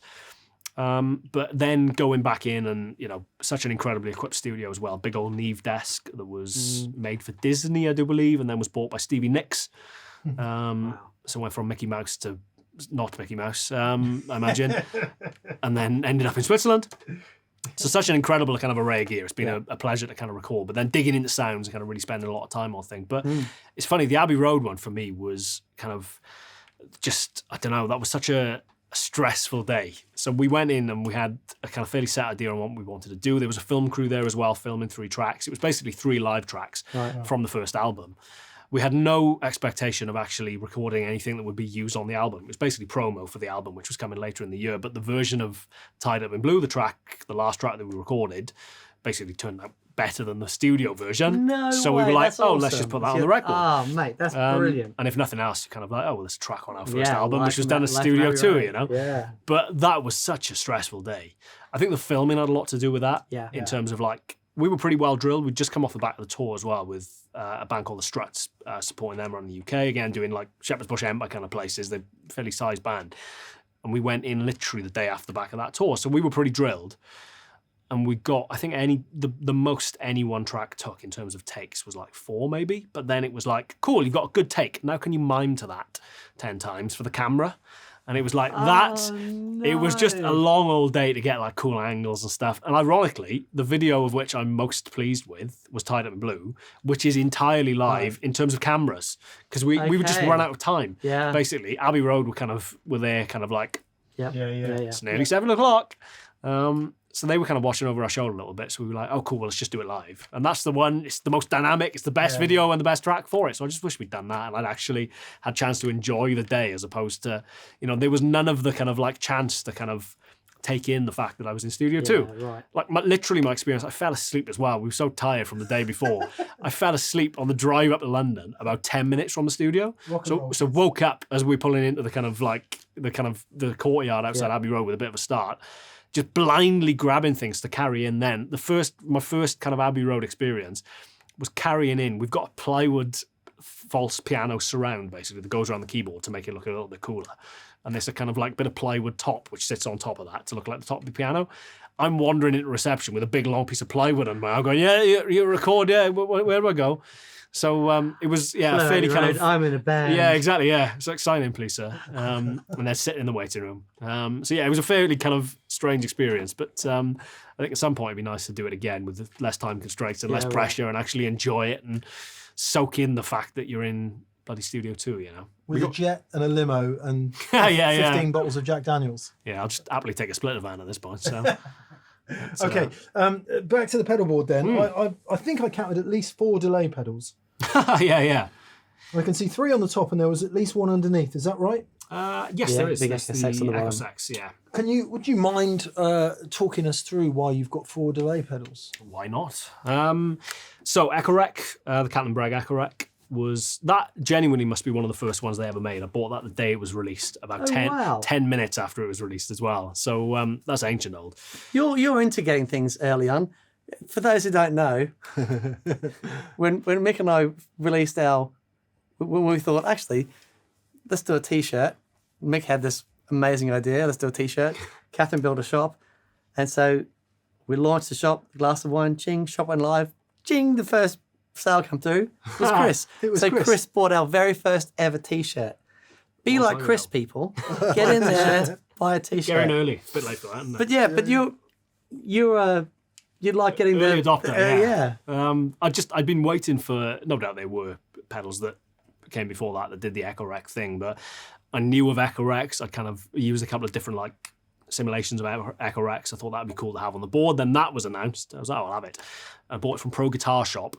But then going back in and, you know, such an incredibly equipped studio as well. Big old Neve desk that was made for Disney, I do believe, and then was bought by Stevie Nicks. So went from Mickey Mouse to not Mickey Mouse, I imagine, and then ended up in Switzerland. So such an incredible kind of array of gear. It's been a pleasure to kind of record, but then digging into sounds and kind of really spending a lot of time on things. But it's funny, the Abbey Road one for me was kind of just, I don't know, that was such a stressful day. So we went in and we had a kind of fairly set idea on what we wanted to do. There was a film crew there as well, filming 3 tracks. It was basically 3 live tracks from the first album. We had no expectation of actually recording anything that would be used on the album. It was basically promo for the album, which was coming later in the year. But the version of Tied Up in Blue, the last track that we recorded, basically turned out better than the studio version. So we were like, let's just put that on the record. Oh, mate, that's brilliant. And if nothing else, you're kind of like, well, there's a track on our first album, which was done at studio too, you know? Yeah. But that was such a stressful day. I think the filming had a lot to do with that in terms of like, we were pretty well drilled. We'd just come off the back of the tour as well with a band called The Struts, supporting them around the UK, again, doing like Shepherd's Bush Empire kind of places. They're a fairly sized band. And we went in literally the day after the back of that tour. So we were pretty drilled. And we got, I think the most any one track took in terms of takes was like 4 maybe. But then it was like, cool, you've got a good take. Now can you mime to that 10 times for the camera? And it was like it was just a long old day to get like cool angles and stuff. And ironically, the video of which I'm most pleased with was Tied Up in Blue, which is entirely live in terms of cameras. Because we would just run out of time. Yeah. Basically, Abbey Road were there kind of like, it's nearly 7 o'clock. So they were kind of watching over our shoulder a little bit. So we were like, oh, cool, well, let's just do it live. And that's the one, it's the most dynamic, it's the best video and the best track for it. So I just wish we'd done that and I'd actually had a chance to enjoy the day as opposed to, you know, there was none of the kind of like chance to kind of take in the fact that I was in studio too. Right. Like literally my experience, I fell asleep as well. We were so tired from the day before. I fell asleep on the drive up to London about 10 minutes from the studio. So woke up as we were pulling into the kind of like, the courtyard outside Abbey Road with a bit of a start. Just blindly grabbing things to carry in then. My first kind of Abbey Road experience was carrying in. We've got a plywood false piano surround, basically, that goes around the keyboard to make it look a little bit cooler. and there's a kind of like bit of plywood top which sits on top of that to look like the top of the piano. I'm wandering into reception with a big long piece of plywood on my arm going, yeah, you record, yeah, where do I go? So it was, Hello, fairly kind Road, of... I'm in a band. Yeah, exactly, yeah. It's like, sign in, please, sir. And they're sitting in the waiting room. So yeah, it was a fairly kind of strange experience, but I think at some point it'd be nice to do it again with less time constraints and less pressure and actually enjoy it and soak in the fact that you're in bloody Studio 2, you know. With a jet and a limo and yeah. 15 bottles of Jack Daniels. Yeah, I'll just happily take a splitter van at this point, so... Okay, back to the pedal board then. I think I counted at least 4 delay pedals. yeah. I can see 3 on the top and there was at least 1 underneath. Is that right? Yes, Yeah, there is. big There's Echosex the on the bottom. Echosex, yeah. Would you mind talking us through why you've got 4 delay pedals? Why not? So Echorec, the Catlinbread Echorec, that genuinely must be one of the first ones they ever made. I bought that the day it was released, about 10 minutes after it was released as well. So that's ancient old. You're into getting things early on. For those who don't know, when Mick and I released when we thought, actually, let's do a T-shirt. Mick had this amazing idea, let's do a T-shirt. Catherine built a shop. And so we launched the shop, glass of wine, ching, shop went live, ching, the first sale come through. It was Chris. So Chris bought our very first ever T-shirt. Be like Chris, people. Get in there, buy a T-shirt. Getting early. A bit late for that, isn't it? But yeah, but you'd like getting Early the adopter, yeah. I'd been waiting for, no doubt there were pedals that came before that did the Echorec thing, but I knew of Echorecs. I'd kind of used a couple of different like simulations of Echorecs. I thought that'd be cool to have on the board. Then that was announced. I was like, oh, I'll have it. I bought it from Pro Guitar Shop.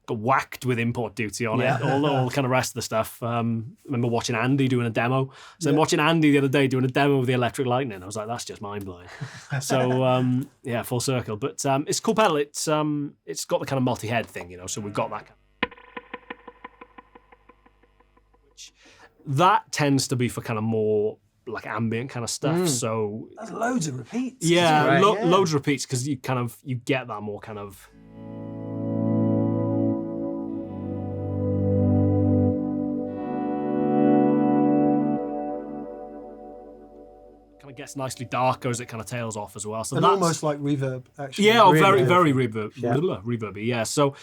Got whacked with import duty on it, all the kind of rest of the stuff. Remember watching Andy doing a demo. So I'm watching Andy the other day doing a demo of the Electric Lightning. I was like, that's just mind-blowing. So, full circle. But it's a cool pedal. It's got the kind of multi-head thing, you know, so we've got that. That tends to be for kind of more like ambient kind of stuff. So That's loads of repeats. yeah, Right, loads of repeats because you get that more kind of... gets nicely darker as it kind of tails off as well. So And that's almost like reverb, actually. yeah, Really very beautiful. reverby. Yeah, so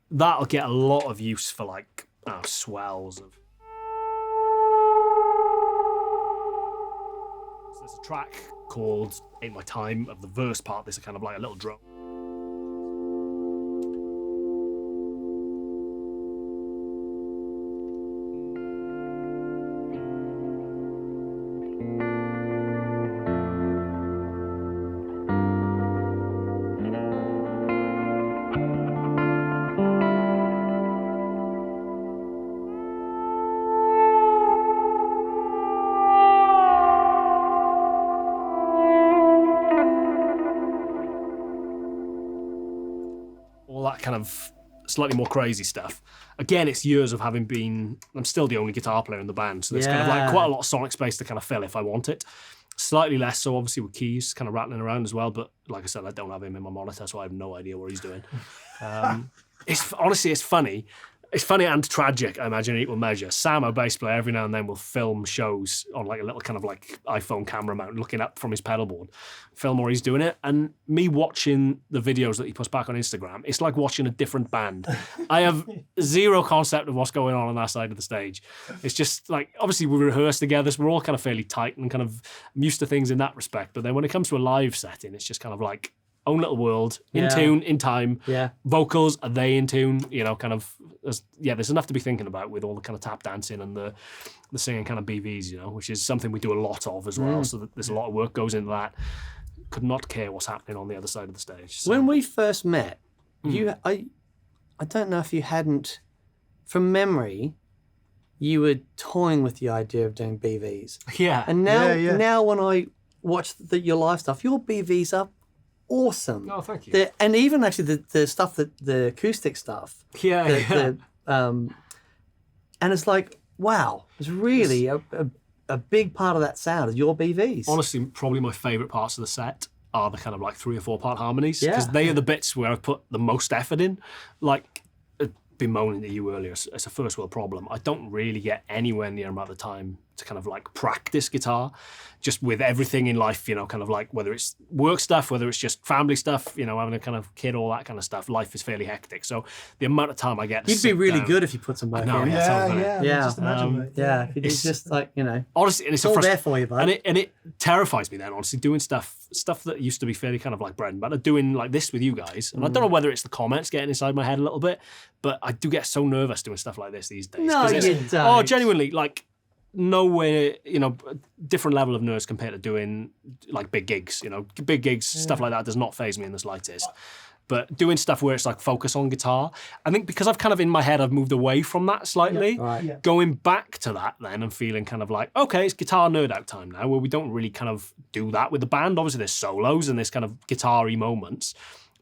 that'll get a lot of use for like swells of. So there's a track called "Ain't My Time" of the verse part. There's a kind of like a little drum. Kind of slightly more crazy stuff. Again, it's years of having been... I'm still the only guitar player in the band, so there's kind of like quite a lot of sonic space to kind of fill if I want it. Slightly less so, obviously, with keys kind of rattling around as well, but like I said, I don't have him in my monitor, so I have no idea what he's doing. It's funny. It's funny and tragic, I imagine, in equal measure. Sam, our bass player, every now and then will film shows on like a little kind of like iPhone camera mount, looking up from his pedal board, film where he's doing it. And me watching the videos that he puts back on Instagram, it's like watching a different band. I have zero concept of what's going on that side of the stage. It's just like, obviously we rehearse together, so we're all kind of fairly tight and kind of used to things in that respect. But then when it comes to a live setting, it's just kind of like, own little world, in tune, in time. Yeah. Vocals, are they in tune? You know, kind of, there's enough to be thinking about with all the kind of tap dancing and the singing kind of BVs, you know, which is something we do a lot of as well. So that there's a lot of work goes into that. Could not care what's happening on the other side of the stage. So. When we first met, I don't know if you hadn't, from memory, you were toying with the idea of doing BVs. Yeah. And now when I watch your live stuff, your BVs are awesome. Oh, thank you. And even actually the stuff the acoustic stuff. And it's like, wow, it's really a big part of that sound is your BVs. Honestly, probably my favourite parts of the set are the kind of like 3 or 4 part harmonies because they are the bits where I've put the most effort in. Like, I've been moaning to you earlier, it's a first world problem. I don't really get anywhere near amount of time to kind of like practice guitar, just with everything in life, you know, kind of like whether it's work stuff, whether it's just family stuff, you know, having a kind of kid, all that kind of stuff. Life is fairly hectic. So the amount of time I get to You'd be sit really down- good if you put some work know, in. yeah. Yeah, sounds yeah. funny. Yeah. Just imagine, mate. Yeah, if you It's- just like, you know, Honestly, and it's it's all there for you, bud. and it terrifies me then, honestly, doing stuff that used to be fairly kind of like bread and butter, doing like this with you guys. And I don't know whether it's the comments getting inside my head a little bit, but I do get so nervous doing stuff like this these days. No, 'Cause you it's- don't. Oh, genuinely, like nowhere, you know, different level of nerves compared to doing like big gigs, you know, big gigs, stuff like that does not faze me in the slightest. But doing stuff where it's like focus on guitar, I think because I've kind of in my head, I've moved away from that slightly. Right. Yeah. Going back to that then and feeling kind of like, okay, it's guitar nerd out time now, where we don't really kind of do that with the band. Obviously there's solos and there's kind of guitar-y moments,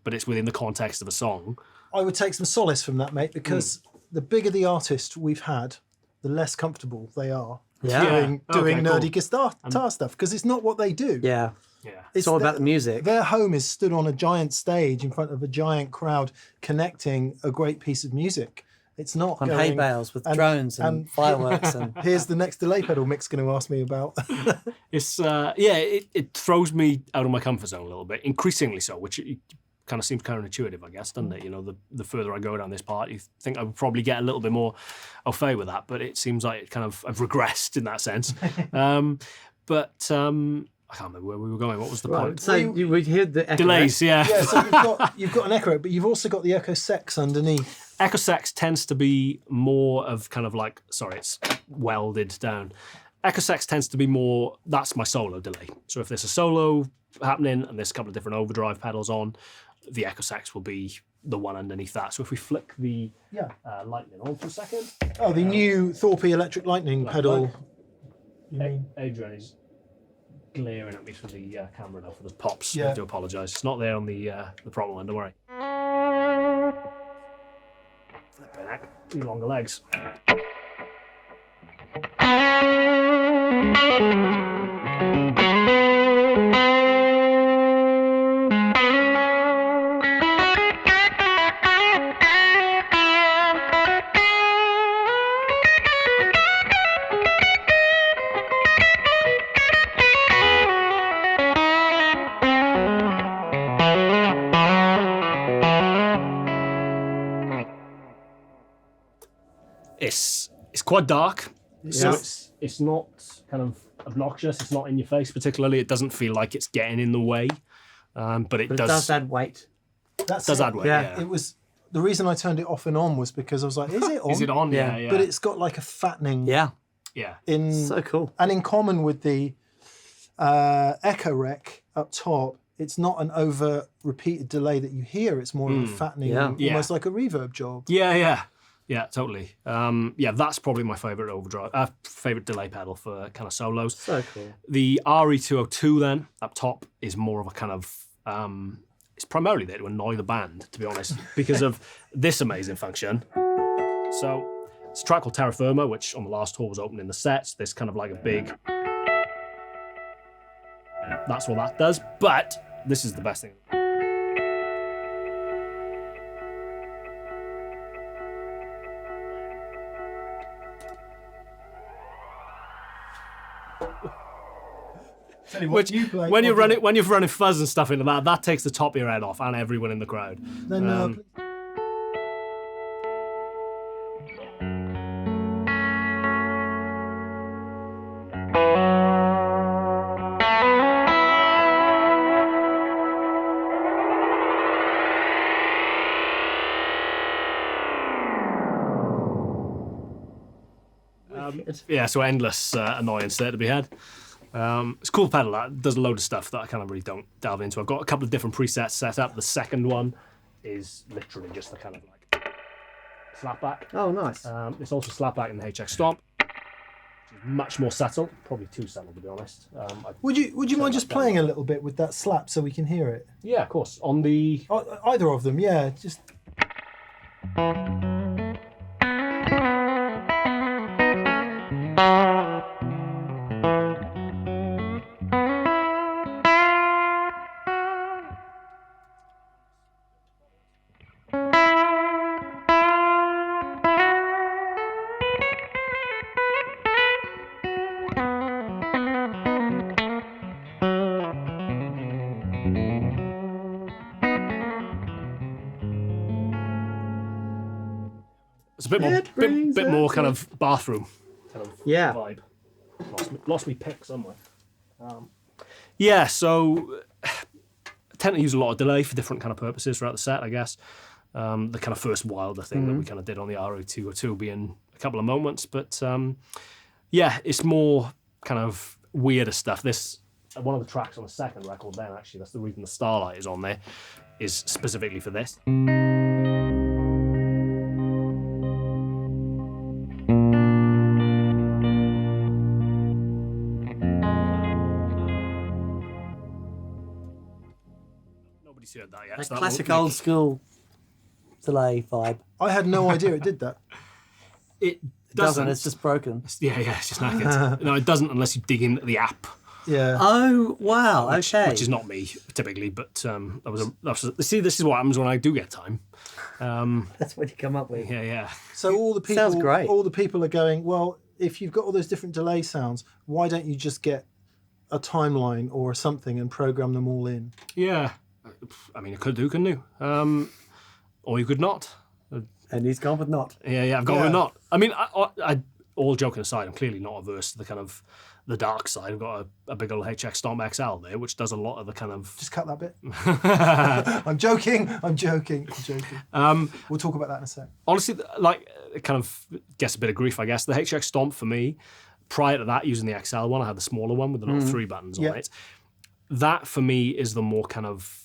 but it's within the context of a song. I would take some solace from that, mate, because the bigger the artist we've had, the less comfortable they are Yeah. doing Okay, nerdy cool. guitar stuff, because it's not what they do. Yeah. Yeah. It's all about the music. Their home is stood on a giant stage in front of a giant crowd connecting a great piece of music. It's not On going, hay bales with drones and fireworks and here's the next delay pedal Mick's going to ask me about. It's, it throws me out of my comfort zone a little bit, increasingly so, which it kind of seems counterintuitive, I guess, doesn't it? You know, the further I go down this part, you think I would probably get a little bit more au fait with that, but it seems like I've regressed in that sense. I can't remember where we were going. What was the point? so we heard the echo, Delays, yeah. Yeah, so you've got an Echorec, but you've also got the Echosex underneath. Echosex tends to be more of kind of like, sorry, it's welded down. Echosex tends to be more, that's my solo delay. So if there's a solo happening and there's a couple of different overdrive pedals on, the Echosex will be the one underneath that. So if we flick the lightning on for a second. Oh, the new Thorpy Electric Lightning pedal. Like- You mean? Adrian is glaring at me through the camera now for the pops. Yeah. I do apologise. It's not there on the proper one, don't worry. Flipping heck, these longer legs. It's quite dark, so Yeah. it's not kind of obnoxious. It's not in your face particularly. It doesn't feel like it's getting in the way, but it But it does. does add weight. That's does it. add weight. Yeah. Yeah. It was the reason I turned it off and on was because I was like, is it on? Is it on? Yeah. Yeah, yeah. But it's got like a fattening Yeah. yeah. in So cool. and in common with the Echorec up top. It's not an over repeated delay that you hear. It's more of a fattening, Yeah. almost like a reverb job. Yeah, totally. That's probably my favorite overdrive, favorite delay pedal for kind of solos. So cool. The RE202 then up top is more of a kind of it's primarily there to annoy the band, to be honest, because of this amazing function. So it's a track called Terra Firma, which on the last tour was opening the sets. There's kind of like a big. That's what that does, but this is the best thing. Which, when you're running fuzz and stuff into that takes the top of your head off and everyone in the crowd. Then So endless annoyance there to be had. It's a cool pedal that does a load of stuff that I kind of really don't delve into. I've got a couple of different presets set up. The second one is literally just the kind of like slapback. Oh, nice. It's also slapback in the HX Stomp, which is much more subtle, probably too subtle to be honest. would you mind just playing a little bit with that slap so we can hear it? Yeah, of course. On the Either of them, yeah. Just It's a bit more, It brings bit more us kind of bathroom kind of Yeah. vibe. Lost me pick somewhere. Yeah, so I tend to use a lot of delay for different kind of purposes throughout the set, I guess. The kind of first wilder thing that we kind of did on the RO202 being a couple of moments, but yeah, it's more kind of weirder stuff. This one of the tracks on the second record then, actually, that's the reason the Starlight is on there, is specifically for this. Nobody's heard that yet. That so that classic won't old make- school delay vibe. I had no idea it did that. It It doesn't. It's just broken. Yeah, it's just knackered. No, it doesn't unless you dig into the app. Yeah. Oh wow! Okay. Which is not me typically, but that was see, this is what happens when I do get time. That's what you come up with. Yeah. So all the people, Sounds great. all the people are going, well, if you've got all those different delay sounds, why don't you just get a timeline or something and program them all in? Yeah. I mean, you could do, couldn't you? Or you could not. And he's gone with not. Yeah, I've gone Yeah. with not. I mean, I all joking aside, I'm clearly not averse to the kind of the dark side. I've got a big old HX Stomp XL there, which does a lot of the kind of... Just cut that bit. I'm joking. We'll talk about that in a sec. Honestly, like, it kind of gets a bit of grief, I guess. The HX Stomp, for me, prior to that, using the XL one, I had the smaller one with the little 3 buttons on it. That, for me, is the more kind of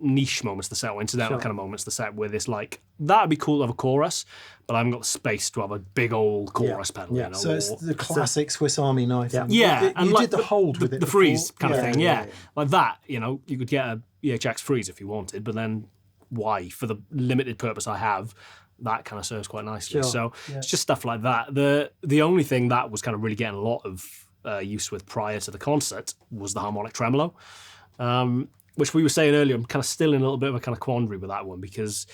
niche moments to set, or incidental kind of moments to set, where it's like, that'd be cool to have a chorus, but I haven't got the space to have a big old chorus pedal. Yeah. You know, So it's the classic Swiss Army knife. Yeah. thing. Yeah, You like did the hold with it. the before. freeze kind of thing, yeah. like that. You know, you could get a EHX freeze if you wanted, but then why? For the limited purpose I have, that kind of serves quite nicely. Sure. So it's just stuff like that. The only thing that was kind of really getting a lot of use with prior to the concert was the harmonic tremolo. Which we were saying earlier, I'm kind of still in a little bit of a kind of quandary with that one because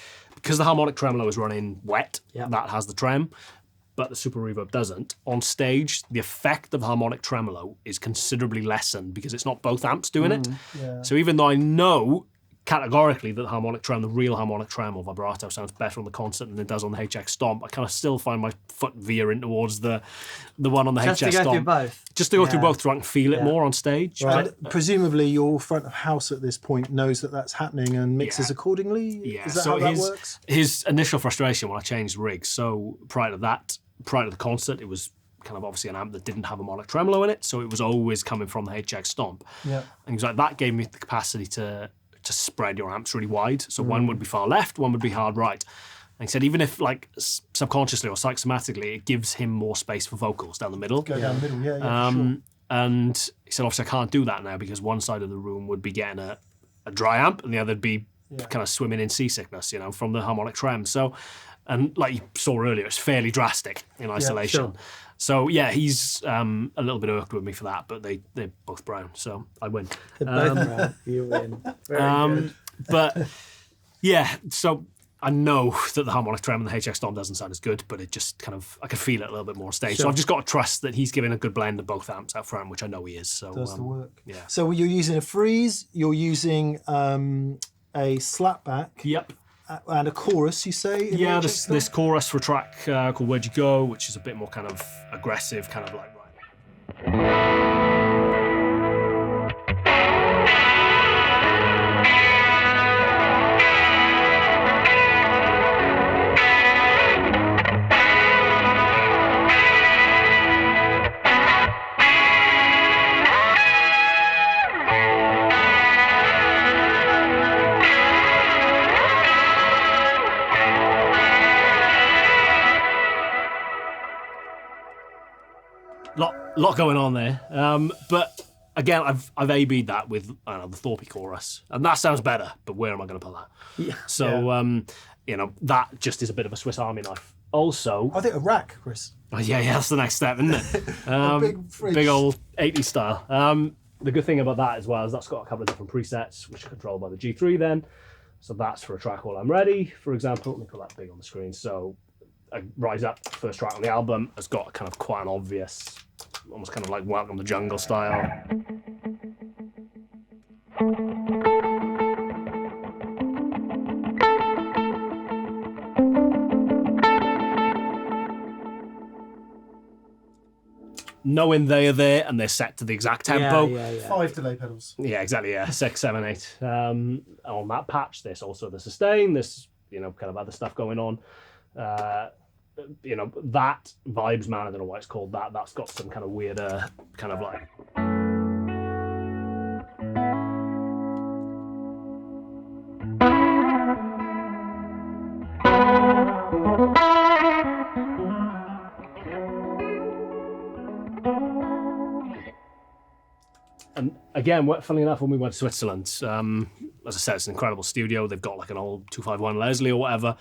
the harmonic tremolo is running wet, that has the trem, but the Super Reverb doesn't. On stage, the effect of harmonic tremolo is considerably lessened because it's not both amps doing it. Yeah. So even though I know categorically that the real harmonic trem or vibrato sounds better on the concert than it does on the HX Stomp, I kind of still find my foot veering towards the one on the Just HX to go Stomp. through both. Just to go through both so I can feel it more on stage. And presumably your front of house at this point knows that that's happening and mixes accordingly? Yeah, Is that so how that works? his initial frustration when I changed rigs, so prior to the concert, it was kind of obviously an amp that didn't have a harmonic tremolo in it, so it was always coming from the HX Stomp. Yeah. And he was like, that gave me the capacity to spread your amps really wide. So one would be far left, one would be hard right. And he said, even if like subconsciously or psychosomatically, it gives him more space for vocals down the middle. Go down the middle, yeah, sure. And he said, obviously, I can't do that now because one side of the room would be getting a dry amp and the other would be kind of swimming in seasickness, you know, from the harmonic trem. So, and like you saw earlier, it's fairly drastic in isolation. sure. So, yeah, he's a little bit irked with me for that, but they're both brown, so I win. They're both around. You win. Very good. But, yeah, so I know that the harmonic trem and the HX Stomp doesn't sound as good, but it just kind of, I can feel it a little bit more on stage. So I've just got to trust that he's giving a good blend of both amps out front, which I know he is. So Does the work. Yeah. So you're using a freeze, you're using a slapback Yep. and a chorus, you say? in Yeah, HX this Stomp? chorus for a track called Where'd You Go, which is a bit more kind of aggressive, kind of like, lot going on there. But again, I've A-B'd that with the Thorpy chorus, and that sounds better. But where am I going to put that? Yeah. So you know, that just is a bit of a Swiss Army knife. Also, I think a rack, Chris. yeah, that's the next step, isn't it? big fridge. Big old 80s style. The good thing about that as well is that's got a couple of different presets, which are controlled by the G3 then. So that's for a track while I'm ready. For example, let me put that big on the screen. So Rise Up, first track on the album, has got kind of quite an obvious, almost kind of like Welcome to Jungle style. knowing they're there and they're set to the exact tempo. Yeah. 5 delay pedals. Yeah, exactly. Yeah, 6, 7, 8. On that patch, there's also the sustain. There's kind of other stuff going on. That Vibes Man, I don't know why it's called that. That's got some kind of weirder kind of like. And again, funnily enough, when we went to Switzerland, as I said, it's an incredible studio. They've got like an old 251 Leslie or whatever.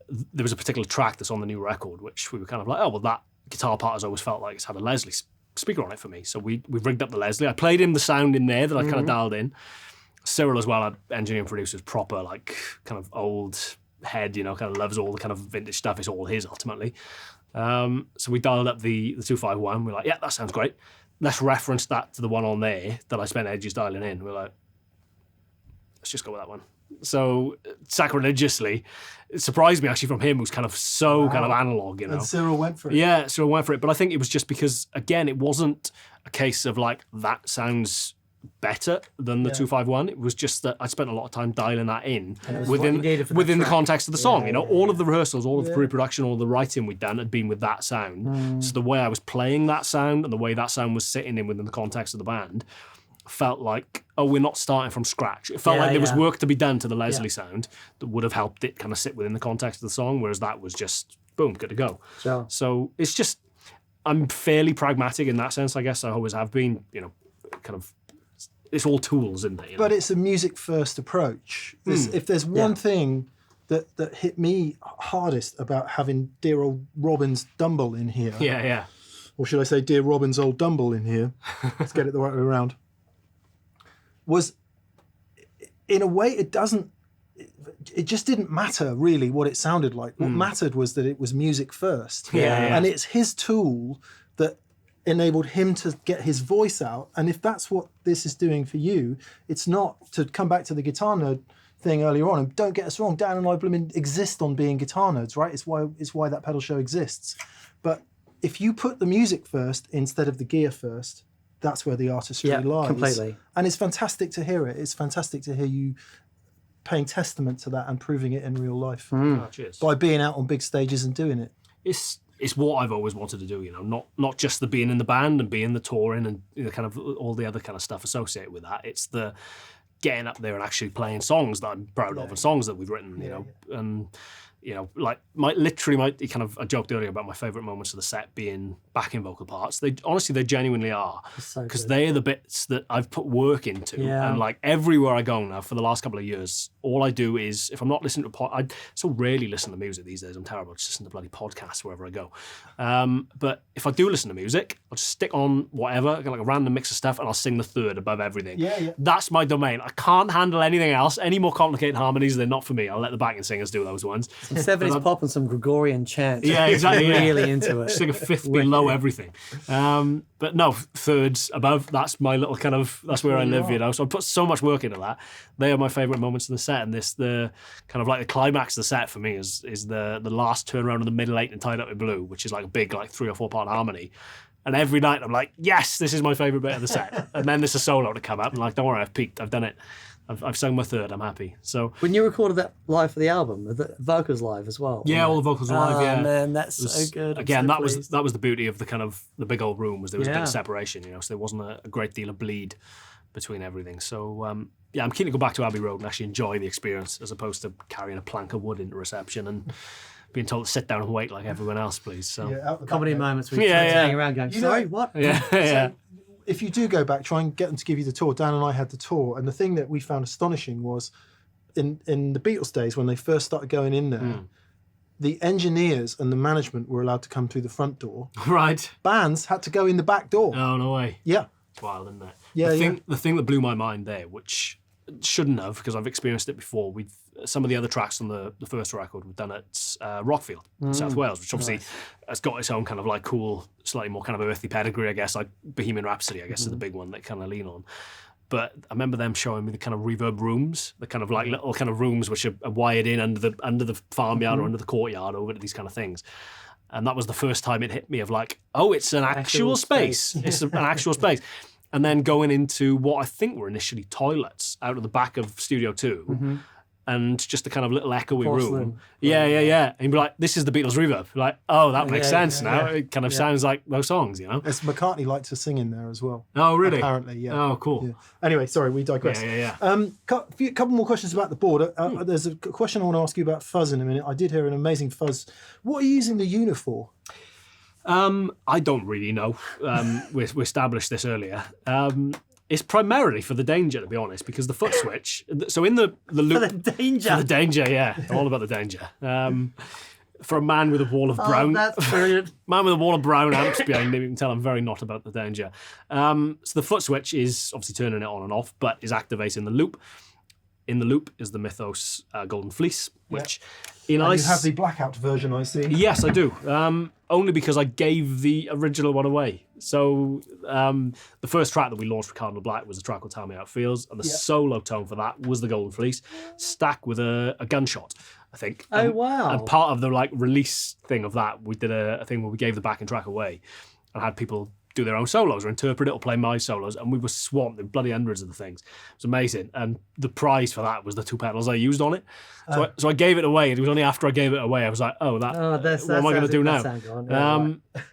There was a particular track that's on the new record, which we were kind of like, oh, well, that guitar part has always felt like it's had a Leslie speaker on it for me. So we rigged up the Leslie. I played him the sound in there that I kind of dialed in. Cyril as well, our engineer and producer, is proper, like, kind of old head, kind of loves all the kind of vintage stuff. It's all his, ultimately. So we dialed up the 251. We're like, yeah, that sounds great. Let's reference that to the one on there that I spent ages dialing in. We're like, let's just go with that one. So sacrilegiously, it surprised me actually from him, who's kind of kind of analog, And Cyril went for it. Yeah, Cyril went for it. But I think it was just because, again, it wasn't a case of like, that sounds better than the 251. It was just that I spent a lot of time dialing that in within the context of the song. All of the rehearsals, all of the pre-production, all the writing we'd done had been with that sound. So the way I was playing that sound and the way that sound was sitting in within the context of the band felt like, oh, we're not starting from scratch. It felt like there was work to be done to the Leslie sound that would have helped it kind of sit within the context of the song, whereas that was just, boom, good to go. Sure. So it's just, I'm fairly pragmatic in that sense, I guess. I always have been, kind of, it's all tools, isn't it? But it's a music-first approach. If there's one thing that hit me hardest about having dear old Robin's Dumble in here, or should I say dear Robin's old Dumble in here, let's get it the right way around, was, in a way, it just didn't matter really what it sounded like. What mattered was that it was music first. And it's his tool that enabled him to get his voice out. And if that's what this is doing for you, it's not, to come back to the guitar nerd thing earlier on, and don't get us wrong, Dan and I blooming exist on being guitar nerds, right? It's why that pedal show exists. But if you put the music first instead of the gear first, that's where the artistry lies. Completely. And it's fantastic to hear it. It's fantastic to hear you paying testament to that and proving it in real life Cheers. by being out on big stages and doing it. It's what I've always wanted to do, not just the being in the band and being the touring and kind of all the other kind of stuff associated with that. It's the getting up there and actually playing songs that I'm proud of and songs that we've written, and like I joked earlier about my favourite moments of the set being backing vocal parts. They genuinely are, because they're the bits that I've put work into. And like everywhere I go now for the last couple of years, all I do is, if I'm not listening to I so rarely listen to music these days. I'm terrible. I just listen to bloody podcasts wherever I go. But if I do listen to music, I'll just stick on whatever, like a random mix of stuff, and I'll sing the third above everything. That's my domain. I can't handle anything else. Any more complicated harmonies, they're not for me. I'll let the backing singers do those ones. Some 70s pop and some Gregorian chant. Yeah, exactly. Really into it. Just like a fifth below everything. But no, thirds above, that's my little kind of, that's where I live, So I put so much work into that. They are my favourite moments in the set. And the kind of like the climax of the set for me is the last turnaround of the middle eight and Tied Up in Blue, which is like a big, like 3 or 4 part harmony. And every night I'm like, yes, this is my favourite bit of the set. And then there's a solo to come up. And like, don't worry, I've peaked, I've done it. I've sung my third, I'm happy. So when you recorded that live for the album, the vocals live as well. Yeah, all the vocals live, Oh man, that's so good. Again, that was the beauty of the kind of the big old room, was there was a bit of separation, so there wasn't a great deal of bleed between everything. So I'm keen to go back to Abbey Road and actually enjoy the experience, as opposed to carrying a plank of wood into reception and being told to sit down and wait like everyone else, please. So comedy moments where you're hanging around going, sorry, what? So if you do go back, try and get them to give you the tour. Dan and I had the tour, and the thing that we found astonishing was in the Beatles days, when they first started going in there, the engineers and the management were allowed to come through the front door. Right. Bands had to go in the back door. Oh, no way. Yeah. It's wild, isn't it? Yeah, the thing that blew my mind there, which shouldn't have, because I've experienced it before, with some of the other tracks on the first record we've done at Rockfield, South Wales, which obviously has got its own kind of like cool, slightly more kind of earthy pedigree, I guess, like Bohemian Rhapsody, I guess, is the big one that kind of lean on. But I remember them showing me the kind of reverb rooms, the kind of like little kind of rooms which are wired in under the farmyard or under the courtyard over to these kind of things. And that was the first time it hit me of like, oh, it's an actual space. It's an actual space. And then going into what I think were initially toilets out of the back of Studio 2 and just a kind of little echoey room. Yeah. And you'd be like, this is the Beatles reverb. You're like, oh, that makes sense now. It kind of sounds like those songs, you know? As McCartney liked to sing in there as well. Oh, really? Apparently, yeah. Oh, cool. Yeah. Anyway, sorry, we digress. Couple more questions about the board. There's a question I want to ask you about fuzz in a minute. I did hear an amazing fuzz. What are you using the Euna for? I don't really know. We established this earlier. It's primarily for the danger, to be honest, because the foot switch. So in the loop, For the danger. for the danger, yeah, all about the danger. For a man with a wall of brown, That's brilliant. man with a wall of brown amps behind him, you can tell I'm very not about the danger. So the foot switch is obviously turning it on and off, but is activating the loop. In the loop is the Mythos Golden Fleece, which in You have the blackout version, I see. Yes, I do. Only because I gave the original one away. So the first track that we launched for Cardinal Black was a track called Tell Me How It Feels, and the solo tone for that was the Golden Fleece, stacked with a gunshot, I think. Oh, wow. And part of the like release thing of that, we did a thing where we gave the backing track away and had people do their own solos or interpret it or play my solos, and we were swamped with bloody hundreds of the things. It was amazing, and the prize for that was the 2 pedals I used on it. So I gave it away, and it was only after I gave it away I was like, what am I going to do now?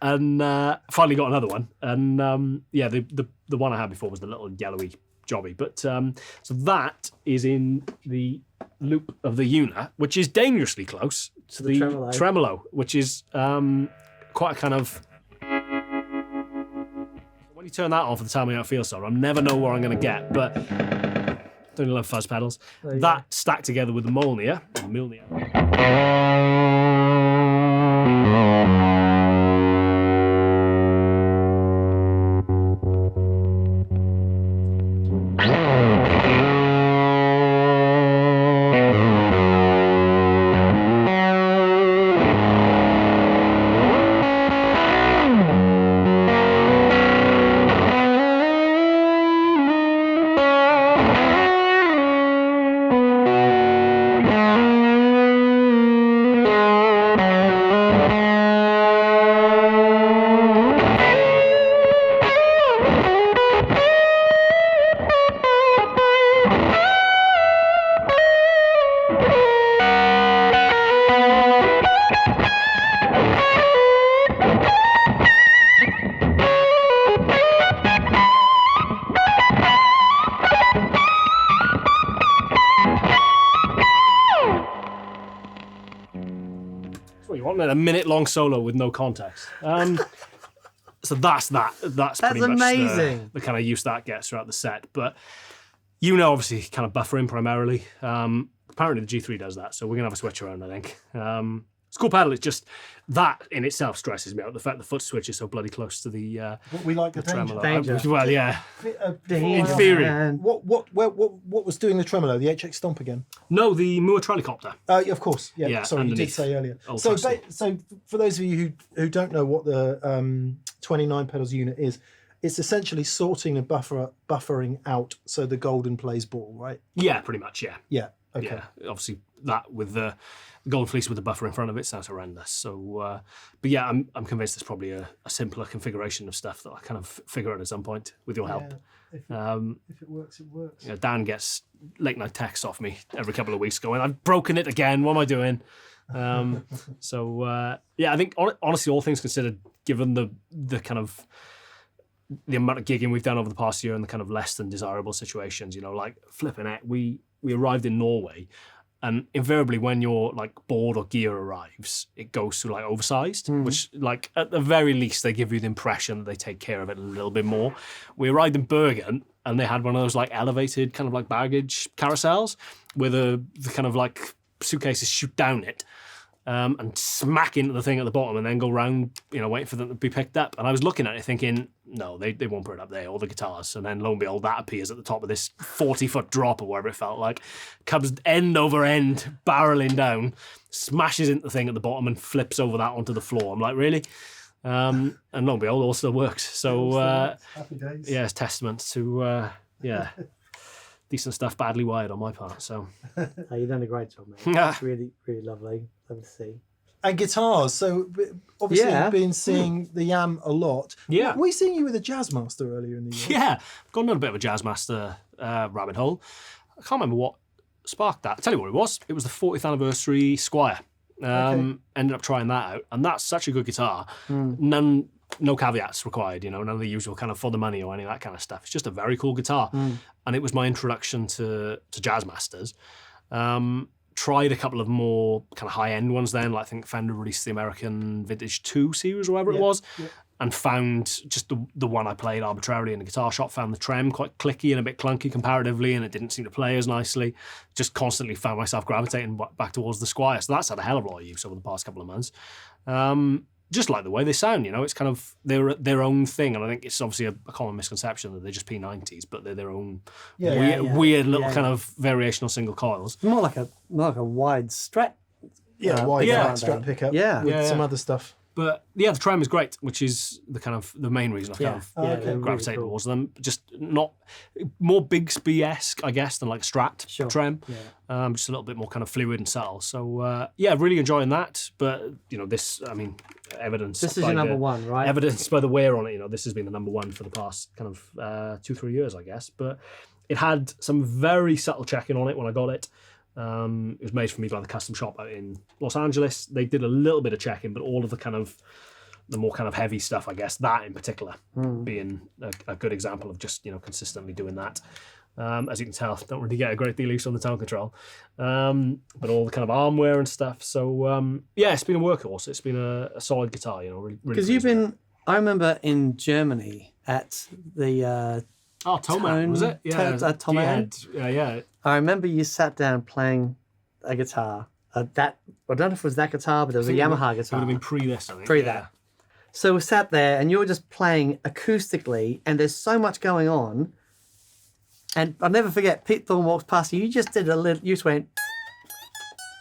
And finally got another one, and the one I had before was the little yellowy jobby. But so that is in the loop of the Euna, which is dangerously close to the tremolo, which is quite a kind of. When you turn that on for the Tell Me How It Feels song, I never know where I'm going to get, but don't love fuzz pedals. That stacked together with the Mjolnir. A minute-long solo with no context. So that's that. That's pretty much amazing. The kind of use that gets throughout the set. But you know, obviously, kind of buffering primarily. Apparently, the G3 does that, so we're gonna have a switch around, I think. It's a cool pedal. It's just that in itself stresses me out. The fact the foot switch is so bloody close to the. What we like the tremolo. Danger. Well, yeah. In theory. What was doing the tremolo? The HX Stomp again? No, the Moore Trollicopter. Of course. Yeah. Sorry, you did underneath. say earlier. Old So Trusty. for those of you who don't know what the 29 pedals unit is, it's essentially sorting the buffering out so the golden plays ball, right? Yeah, pretty much. Yeah. Yeah. Okay. Yeah, obviously that with the Golden Fleece with the buffer in front of it sounds horrendous. So, but yeah, I'm convinced there's probably a simpler configuration of stuff that I kind of figure out at some point with your help. Yeah, if it works, it works. You know, Dan gets late night texts off me every couple of weeks going, I've broken it again. What am I doing? Yeah, I think honestly, all things considered, given the kind of the amount of gigging we've done over the past year and the kind of less than desirable situations, you know, like flipping it, we arrived in Norway, and invariably when your like board or gear arrives, it goes to like oversized, which like at the very least they give you the impression that they take care of it a little bit more. We arrived in Bergen and they had one of those like elevated kind of like baggage carousels where the kind of like suitcases shoot down it. And smack into the thing at the bottom and then go round, you know, waiting for them to be picked up. And I was looking at it thinking, no, they won't put it up there, all the guitars. And then lo and behold, that appears at the top of this 40-foot drop or wherever it felt like. Comes end over end, barreling down, smashes into the thing at the bottom and flips over that onto the floor. I'm like, really? And lo and behold, all still works. So, Happy days. yeah, it's testament to, decent stuff, badly wired on my part. So You've done a great job, mate. It's really, really lovely. Lovely to see. And guitars. So obviously Yeah. you've been seeing the Yam a lot. Yeah. We seen you with a Jazzmaster earlier in the year. Yeah, I've gone down a bit of a Jazzmaster rabbit hole. I can't remember what sparked that. I'll tell you what it was. It was the 40th anniversary Squire. Ended up trying that out, and that's such a good guitar. No caveats required, none of the usual kind of for the money or any of that kind of stuff. It's just a very cool guitar, and it was my introduction to Jazzmasters. Tried a couple of more kind of high-end ones then, like I think Fender released the American Vintage 2 series or whatever it was, and found just the one I played arbitrarily in the guitar shop, found the trem quite clicky and a bit clunky comparatively, and it didn't seem to play as nicely. Just constantly found myself gravitating back towards the Squire. So that's had a hell of a lot of use over the past couple of months. Just like the way they sound, it's kind of their own thing. And I think it's obviously a common misconception that they're just P90s, but they're their own weird little kind of variational single coils. More like a wide Strat. Wide Strat pickup with some other stuff. But the trem is great, which is the main reason I've kind of gravitated towards them. Just not more Bigsby-esque, I guess, than like a Strat trem. Yeah. Just a little bit more kind of fluid and subtle. So really enjoying that. But this, evidence. This is your number one, right? Evidence by the wear on it. This has been the number one for the past kind of 2-3 years, I guess. But it had some very subtle checking on it when I got it. It was made for me by the custom shop out in Los Angeles. They did a little bit of checking, but all of the more kind of heavy stuff, I guess, that in particular being a good example of just, consistently doing that. As you can tell, don't really get a great deal use on the tone control, but all the kind of arm wear and stuff. So, it's been a workhorse. It's been a solid guitar, really. Because you've been, I remember in Germany at the... Toman, was it? Yeah, Toman. Yeah. I remember you sat down playing a guitar. I don't know if it was that guitar, but there was a Yamaha guitar. It would have been pre this, I think. Pre that. So we sat there, and you were just playing acoustically, and there's so much going on. And I'll never forget, Pete Thorne walks past you. You just did a little. You just went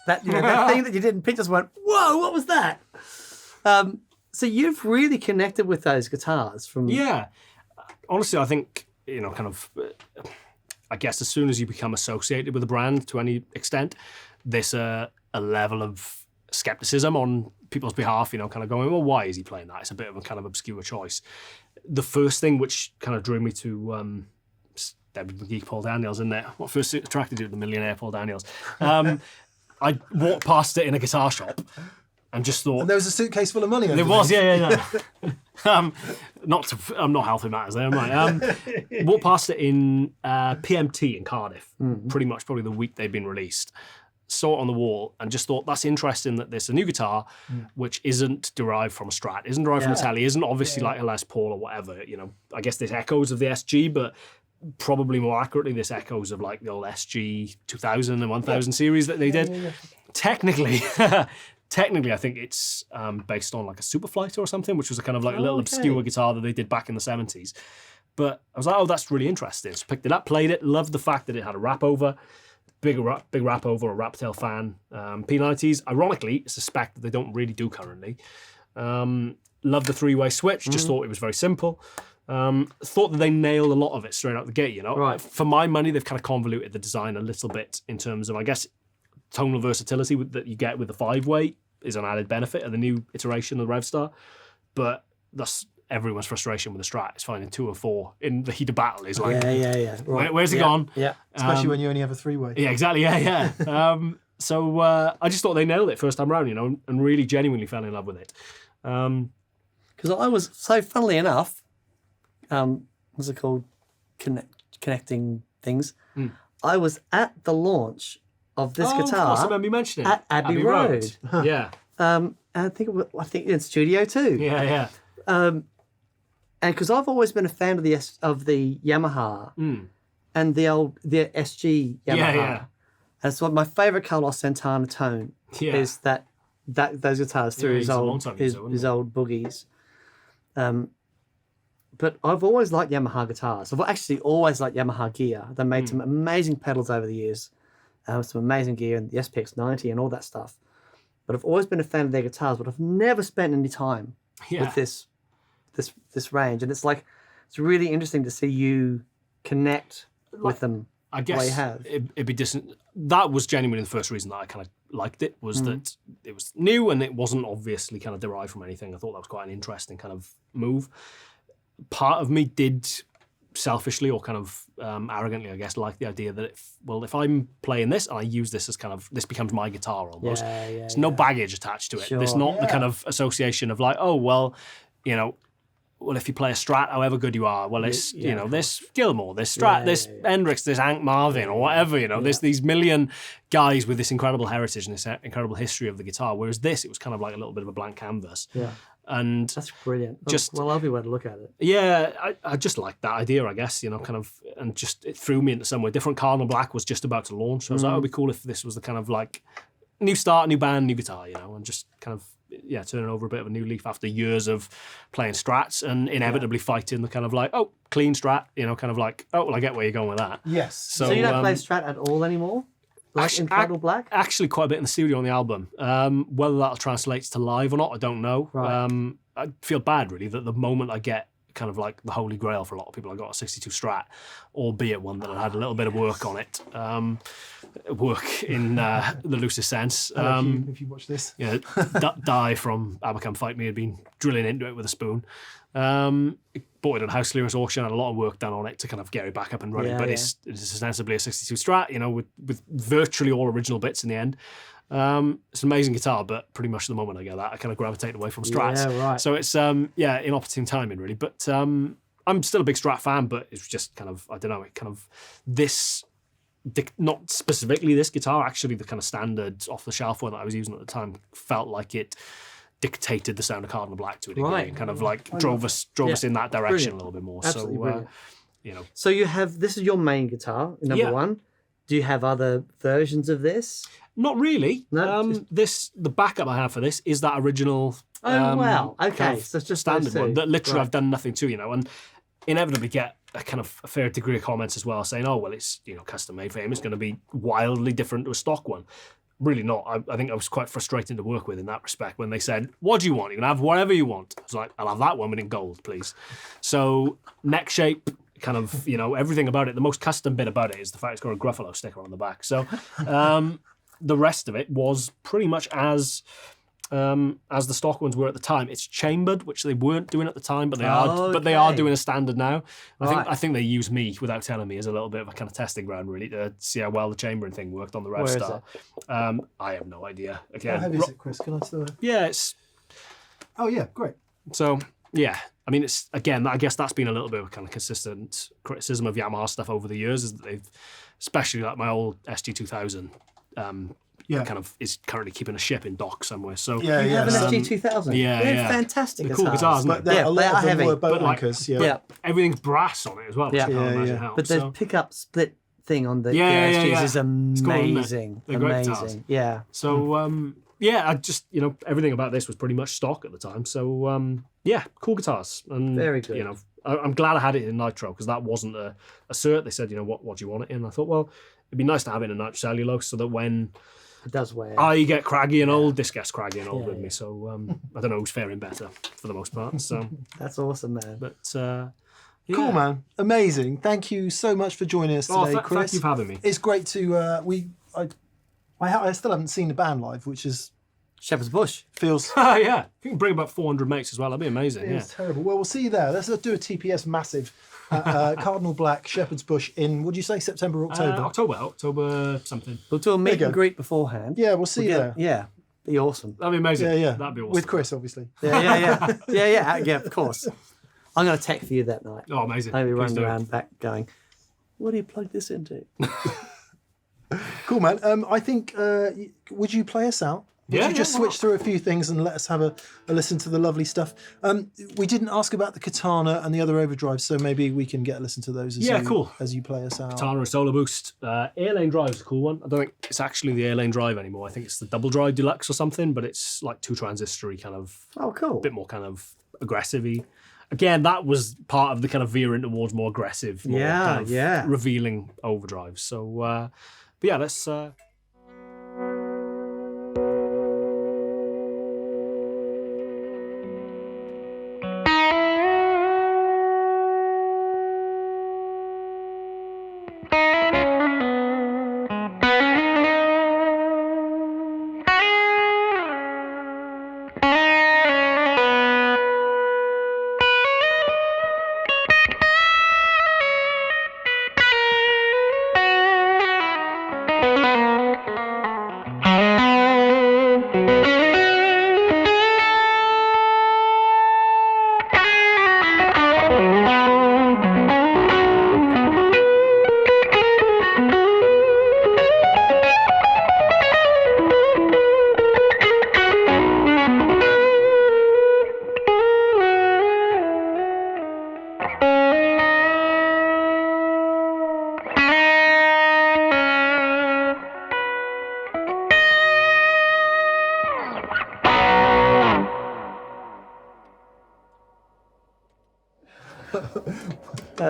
that thing that you did, and Pete just went, "Whoa, what was that?" So you've really connected with those guitars from. Yeah, honestly, I think. I guess as soon as you become associated with a brand to any extent, there's a level of skepticism on people's behalf, kind of going, well, why is he playing that? It's a bit of a kind of obscure choice. The first thing which kind of drew me to Debbie McGee, Paul Daniels, isn't it? What first attracted you to the millionaire Paul Daniels? I walked past it in a guitar shop and just thought... And there was a suitcase full of money. There was, yeah. I'm not helping matters there, am I? Walked past it in PMT in Cardiff, probably the week they'd been released. Saw it on the wall and just thought, that's interesting that there's a new guitar which isn't derived from a Strat, isn't derived from a Tele, isn't obviously like a Les Paul or whatever. I guess there's echoes of the SG, but probably more accurately, there's echoes of like the old SG 2000 and 1000 series that they did. Technically, I think it's based on like a Superflight or something, which was a kind of like a little obscure guitar that they did back in the 70s. But I was like, oh, that's really interesting. So picked it up, played it, loved the fact that it had a wrap over, big wrap over, a wrap tail fan. P90s, ironically, suspect that they don't really do currently. Loved the three-way switch, just thought it was very simple. Thought that they nailed a lot of it straight out the gate, Right. For my money, they've kind of convoluted the design a little bit in terms of, I guess, tonal versatility that you get with the 5-way is an added benefit of the new iteration of the Revstar, but that's everyone's frustration with the Strat. It's finding 2 or 4 in the heat of battle is like, Right. where's it gone? Yeah, Especially when you only have a 3-way. Yeah, exactly. Yeah. So I just thought they nailed it first time around, and really genuinely fell in love with it. Because I was so, funnily enough, what's it called? Connecting things. I was at the launch of this Of course, I guitar remember you mentioning at Abbey Road. Yeah. And I think in Studio 2. Yeah. And because I've always been a fan of the Yamaha and the SG Yamaha. Yeah. And so my favourite Carlos Santana tone is that those guitars through his old boogies. But I've always liked Yamaha guitars. I've actually always liked Yamaha gear. They made some amazing pedals over the years. Some amazing gear and the SPX 90 and all that stuff. But I've always been a fan of their guitars, but I've never spent any time with this range. And it's really interesting to see you connect with them. I the way you guess have. it'd be decent. That was genuinely the first reason that I kind of liked it, was that it was new and it wasn't obviously kind of derived from anything. I thought that was quite an interesting kind of move. Part of me did selfishly or kind of arrogantly, I guess, like the idea that if I'm playing this and I use this as kind of, this becomes my guitar almost. There's no baggage attached to it. Sure. There's not the kind of association of like, oh, well, you know, well, if you play a Strat, however good you are, well, it's, you know, this Gilmour, this Strat, this Hendrix, this Hank Marvin, or whatever, you know, there's these million guys with this incredible heritage and this incredible history of the guitar. Whereas this, it was kind of like a little bit of a blank canvas. Yeah. And That's brilliant. Just- I'll be able to look at it. yeah, I just liked that idea, I guess, you know, kind of, and just it threw me into somewhere different. Cardinal Black was just about to launch. So I was like, oh, it'd be cool if this was the kind of like new start, new band, new guitar, you know, and just kind of, turning over a bit of a new leaf after years of playing Strats and inevitably fighting the kind of like, oh, clean Strat, you know, kind of like, oh, well, I get where you're going with that. Yes. So you don't play Strat at all anymore? Like in Cardinal Black? Actually, quite a bit in the studio on the album. Whether that'll translate to live or not, I don't know. Right. I feel bad, really, that the moment I get kind of like the holy grail for a lot of people, I got a 62 Strat, albeit one that had a little bit of work on it. Work in the loosest sense. If you watch this. Yeah, Di from Abercam Fight Me had been drilling into it with a spoon. Bought it at House Clearance auction, had a lot of work done on it to kind of get it back up and running, but it's ostensibly a 62 Strat, you know, with virtually all original bits in the end. It's an amazing guitar, but pretty much the moment I get that, I kind of gravitate away from Strats. Yeah, right. So it's inopportune timing, really. But I'm still a big Strat fan, but it's just kind of, I don't know, it kind of this, not specifically this guitar, actually the kind of standard off the shelf one that I was using at the time felt like it dictated the sound of Cardinal Black to a degree, and kind of like drove us in that direction a little bit more. Absolutely brilliant. You know. So you have, this is your main guitar, number one. Do you have other versions of this? Not really. No, The backup I have for this is that original. Oh wow! Okay, kind of so it's just standard those two. one that literally Right. I've done nothing to, you know, and inevitably get a kind of a fair degree of comments as well, saying, "Oh, well, it's, you know, custom made for him. It's going to be wildly different to a stock one." Really not. I think I was quite frustrating to work with in that respect when they said, "What do you want? You can have whatever you want." I was like, "I'll have that one, but in gold, please." So neck shape, kind of, you know, everything about it. The most custom bit about it is the fact it's got a Gruffalo sticker on the back. So the rest of it was pretty much as the stock ones were at the time. It's chambered, which they weren't doing at the time, but they are. But they are doing a standard now. I think they use me without telling me as a little bit of a kind of testing ground, really, to see how well the chambering thing worked on the Revstar. I have no idea. Again, How heavy is it, Chris? Can I still? yeah, it's Oh yeah, great. so yeah. I mean, it's again. I guess that's been a little bit of a kind of consistent criticism of Yamaha stuff over the years, is that they've, especially like my old SG2000. Kind of is currently keeping a ship in dock somewhere. So You have an SG2000. yeah, They're yeah. fantastic They're cool guitars. guitars, aren't But they? a lot they of are them heavy. were boat But, like, anchors. Yeah. Everything's brass on it as well, which Yeah. I can't Yeah, imagine yeah. how. But the So, pickup split thing on the Yeah, SGs yeah. is It's cool, isn't it? amazing. They're great guitars. Amazing. Yeah. so I just, you know, everything about this was pretty much stock at the time. So cool guitars. And Very good. You know, I'm glad I had it in nitro, because that wasn't a cert. They said, you know, what do you want it in? I thought, well, it'd be nice to have it in nitro cellulose, so that when It does wear. I get craggy and old, this gets craggy and old with me. yeah. So I don't know who's faring better for the most part. So, That's awesome, man. but Cool, man. Amazing. Thank you so much for joining us today, Chris. Thank you for having me. It's great to I still haven't seen the band live, which is Shepherd's Bush. feels Yeah, if you can bring about 400 mates as well, that'd be amazing. Yeah. it's terrible. Well, we'll see you there. Let's do a TPS massive Cardinal Black Shepherd's Bush in, would you say September, October? October something. We'll do a meet you and go. greet beforehand. Yeah, we'll see you there. Yeah. Be awesome. That'd be amazing. Yeah, yeah. That'd be awesome. With Chris, obviously. Yeah, of course. I'm going to tech for you that night. Oh, amazing. I'll be Please running do. around back going, what do you plug this into? Cool, man. I think, would you play us out? Would Yeah, you just yeah, switch through a few things and let us have a listen to the lovely stuff? We didn't ask about the Katana and the other overdrives, so maybe we can get a listen to those as you play us out. Katana and Solar Boost. Airlane Drive is a cool one. I don't think it's actually the Airlane Drive anymore. I think it's the Double Drive Deluxe or something, but it's like 2 transistory, kind of Oh, cool. a bit more kind of aggressive-y. Again, that was part of the kind of veering towards more aggressive, more kind of revealing overdrives. So, but yeah, let's...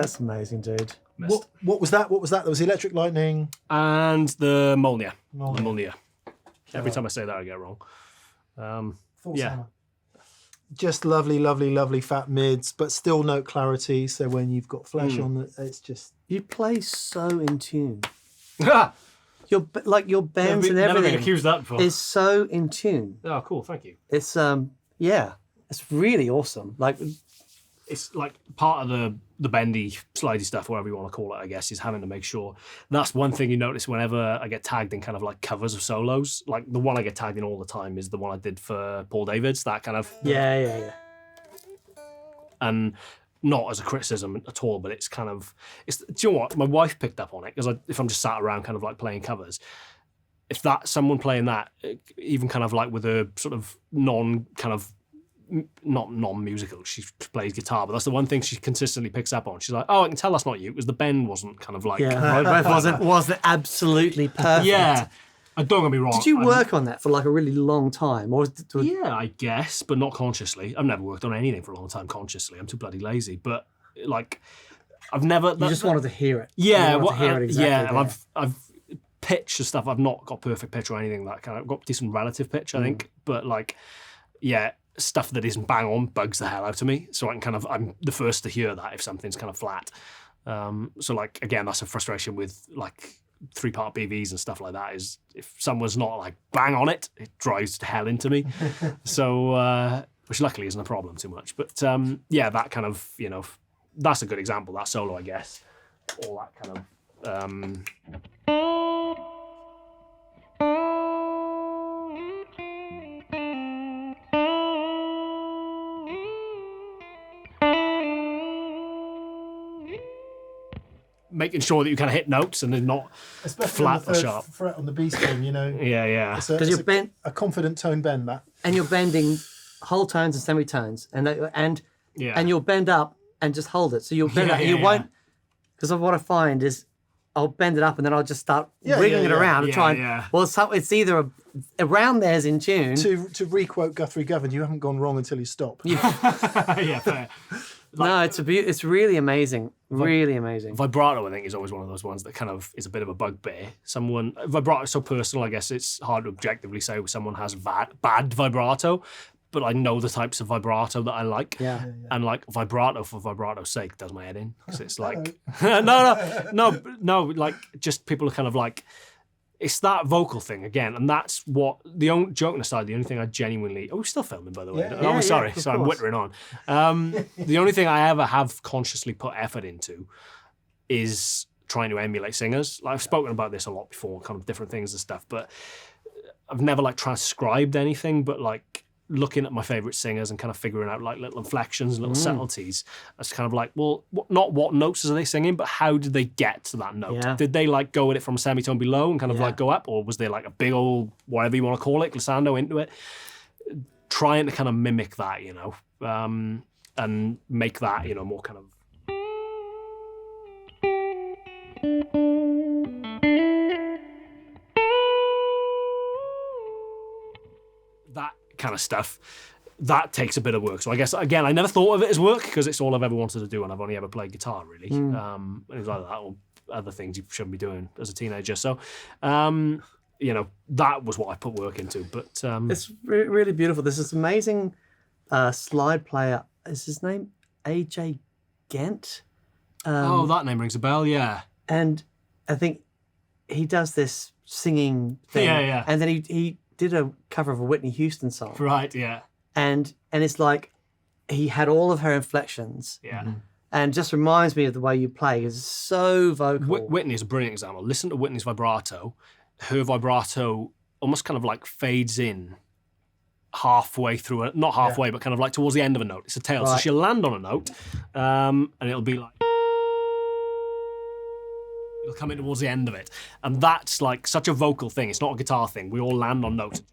That's amazing, dude. What was that? What was that? There was the Electric Lightning. And the Mjolnir. Mjolnir. The Mjolnir. Every time I say that, I get it wrong. Yeah. Just lovely, lovely, lovely fat mids, but still note clarity. So when you've got flesh on it, it's just... You play so in tune. Ah! Your bands and Never been everything accused of that before. is so in tune. Oh, cool. Thank you. It's it's really awesome. Like, It's like part of the bendy, slidey stuff, whatever you want to call it, I guess, is having to make sure. That's one thing you notice whenever I get tagged in kind of like covers of solos. Like the one I get tagged in all the time is the one I did for Paul David's, that kind of... yeah. And not as a criticism at all, but it's kind of... Do you know what? My wife picked up on it, because if I'm just sat around kind of like playing covers, if that's someone playing that, even kind of like with a sort of not non-musical, she plays guitar, but that's the one thing she consistently picks up on. She's like, oh, I can tell that's not you, because the bend wasn't kind of like... Yeah, it wasn't absolutely perfect. Yeah, don't get me wrong. Did you work on that for like a really long time? Yeah, I guess, but not consciously. I've never worked on anything for a long time consciously. I'm too bloody lazy, but like, I've never... You just wanted to hear it. Yeah, And I've pitched and stuff. I've not got perfect pitch or anything like that. I've got decent relative pitch, I think, but like, yeah, stuff that isn't bang on bugs the hell out of me. So I'm the first to hear that if something's kind of flat. So like, again, that's a frustration with like 3-part BVs and stuff like that, is if someone's not like bang on it, it drives hell into me. So, which luckily isn't a problem too much. But yeah, that kind of, that's a good example, that solo, I guess. All that kind of... making sure that you kind of hit notes and they're not flat or sharp. Fret on the B string, Yeah. Because you're bent, a confident tone bend, that. and you're bending whole tones and semitones, and you'll bend up and just hold it. So you'll bend up, and you won't. Because what I find is, I'll bend it up and then I'll just start wriggling it around and try and. Well, it's either around there's in tune. To re-quote Guthrie Govan, you haven't gone wrong until you stop. Yeah, fair. No, it's really amazing. Really amazing. Vibrato, I think, is always one of those ones that kind of is a bit of a bugbear. Vibrato is so personal, I guess it's hard to objectively say someone has bad vibrato, but I know the types of vibrato that I like. Yeah. And like vibrato for vibrato's sake does my head in. Because it's like, no, like just people are kind of like, it's that vocal thing again, and that's what joking aside. The only thing I genuinely we're still filming, by the way. Sorry, I'm whittering on. The only thing I ever have consciously put effort into is trying to emulate singers. Like, I've spoken about this a lot before, kind of different things and stuff, but I've never like transcribed anything, but like looking at my favorite singers and kind of figuring out like little inflections and little subtleties. It's kind of like, well, not what notes are they singing, but how did they get to that note? Yeah. Did they like go at it from a semitone below and kind of like go up, or was there like a big old whatever you want to call it, glissando into it? Trying to kind of mimic that, and make that, more kind of. That kind of stuff, that takes a bit of work. So I guess, again, I never thought of it as work because it's all I've ever wanted to do, and I've only ever played guitar, really. Things like that, or other things you shouldn't be doing as a teenager. So, that was what I put work into. But it's really beautiful. There's this amazing slide player. Is his name AJ Gent? that name rings a bell, yeah. And I think he does this singing thing. Yeah. And then he did a cover of a Whitney Houston song. Right, yeah. And it's like he had all of her inflections. Yeah. And just reminds me of the way you play. It's so vocal. Whitney is a brilliant example. Listen to Whitney's vibrato. Her vibrato almost kind of like fades in halfway through it. Not halfway, but kind of like towards the end of a note. It's a tail. Right. So she'll land on a note, and it'll be like... It'll come in towards the end of it. And that's like such a vocal thing. It's not a guitar thing. We all land on notes.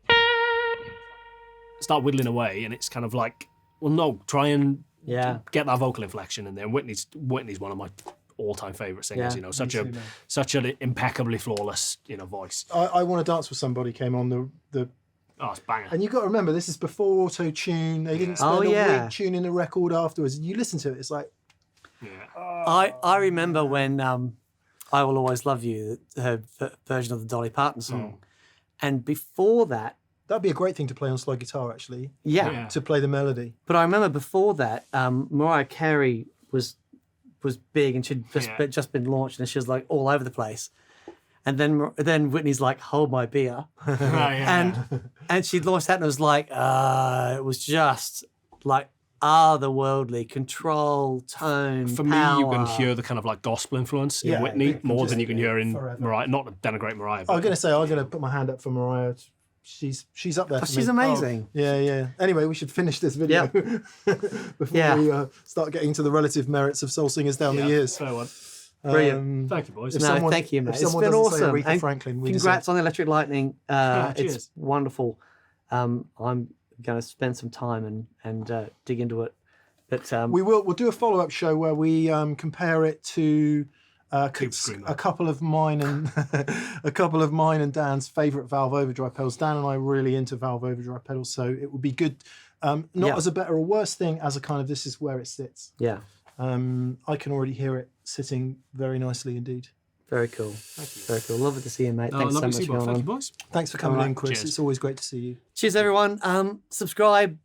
Start whittling away, and it's kind of like, well, no, try and get that vocal inflection in there. And Whitney's one of my all-time favourite singers, such an impeccably flawless, voice. I Want to Dance with Somebody came on the Oh, it's banger. And you've got to remember, this is before auto-tune. They didn't spend a week tuning the record afterwards. And you listen to it, it's like, I remember when I Will Always Love You, her version of the Dolly Parton song. And before that, That'd be a great thing to play on slide guitar, actually. yeah. To play the melody. But I remember before that, Mariah Carey was big and she'd just been launched and she was like all over the place. And then Whitney's like, Hold My Beer. And she launched that and it was like, it was just like otherworldly control, tone, For power. me, you can hear the kind of like gospel influence in Whitney more than you can hear in forever. Mariah. Not to denigrate Mariah. I'm going to put my hand up for Mariah. She's up there. For She's me. amazing. Yeah. Anyway, we should finish this video before we start getting to the relative merits of soul singers down the years. Fair one. Brilliant. Thank you, boys. Thank you, mate. If It's someone been doesn't say awesome. Aretha And Franklin, we congrats on the Electric Lightning. cheers. It's wonderful. I'm going to spend some time and dig into it. But we'll do a follow-up show where we compare it to a couple of mine and Dan's favourite valve overdrive pedals. Dan and I are really into valve overdrive pedals, so it would be good, not as a better or worse thing, as a kind of this is where it sits. Yeah. I can already hear it sitting very nicely indeed. Very cool. Very cool. Lovely to see you, mate. Thanks so much for coming Thank you, on. boys. Thanks for coming in, Chris. Cheers. It's always great to see you. Cheers, everyone. Subscribe.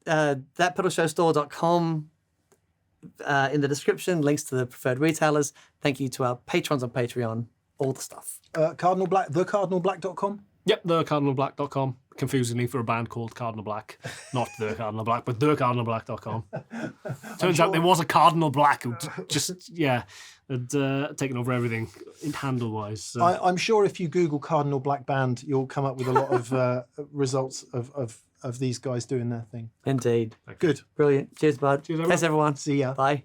Thatpedalshowstore.com. In the description, links to the preferred retailers. Thank you to our patrons on Patreon. All the stuff. Cardinal Black, thecardinalblack.com. Yep, thecardinalblack.com. Confusingly for a band called Cardinal Black. Not The Cardinal Black, but thecardinalblack.com. Turns out there was a Cardinal Black who just, had taken over everything in handle-wise. So. I'm sure if you Google Cardinal Black Band, you'll come up with a lot of results of these guys doing their thing. Indeed. Good. Brilliant. Cheers, bud. Cheers, everyone. Thanks, everyone. See ya. Bye.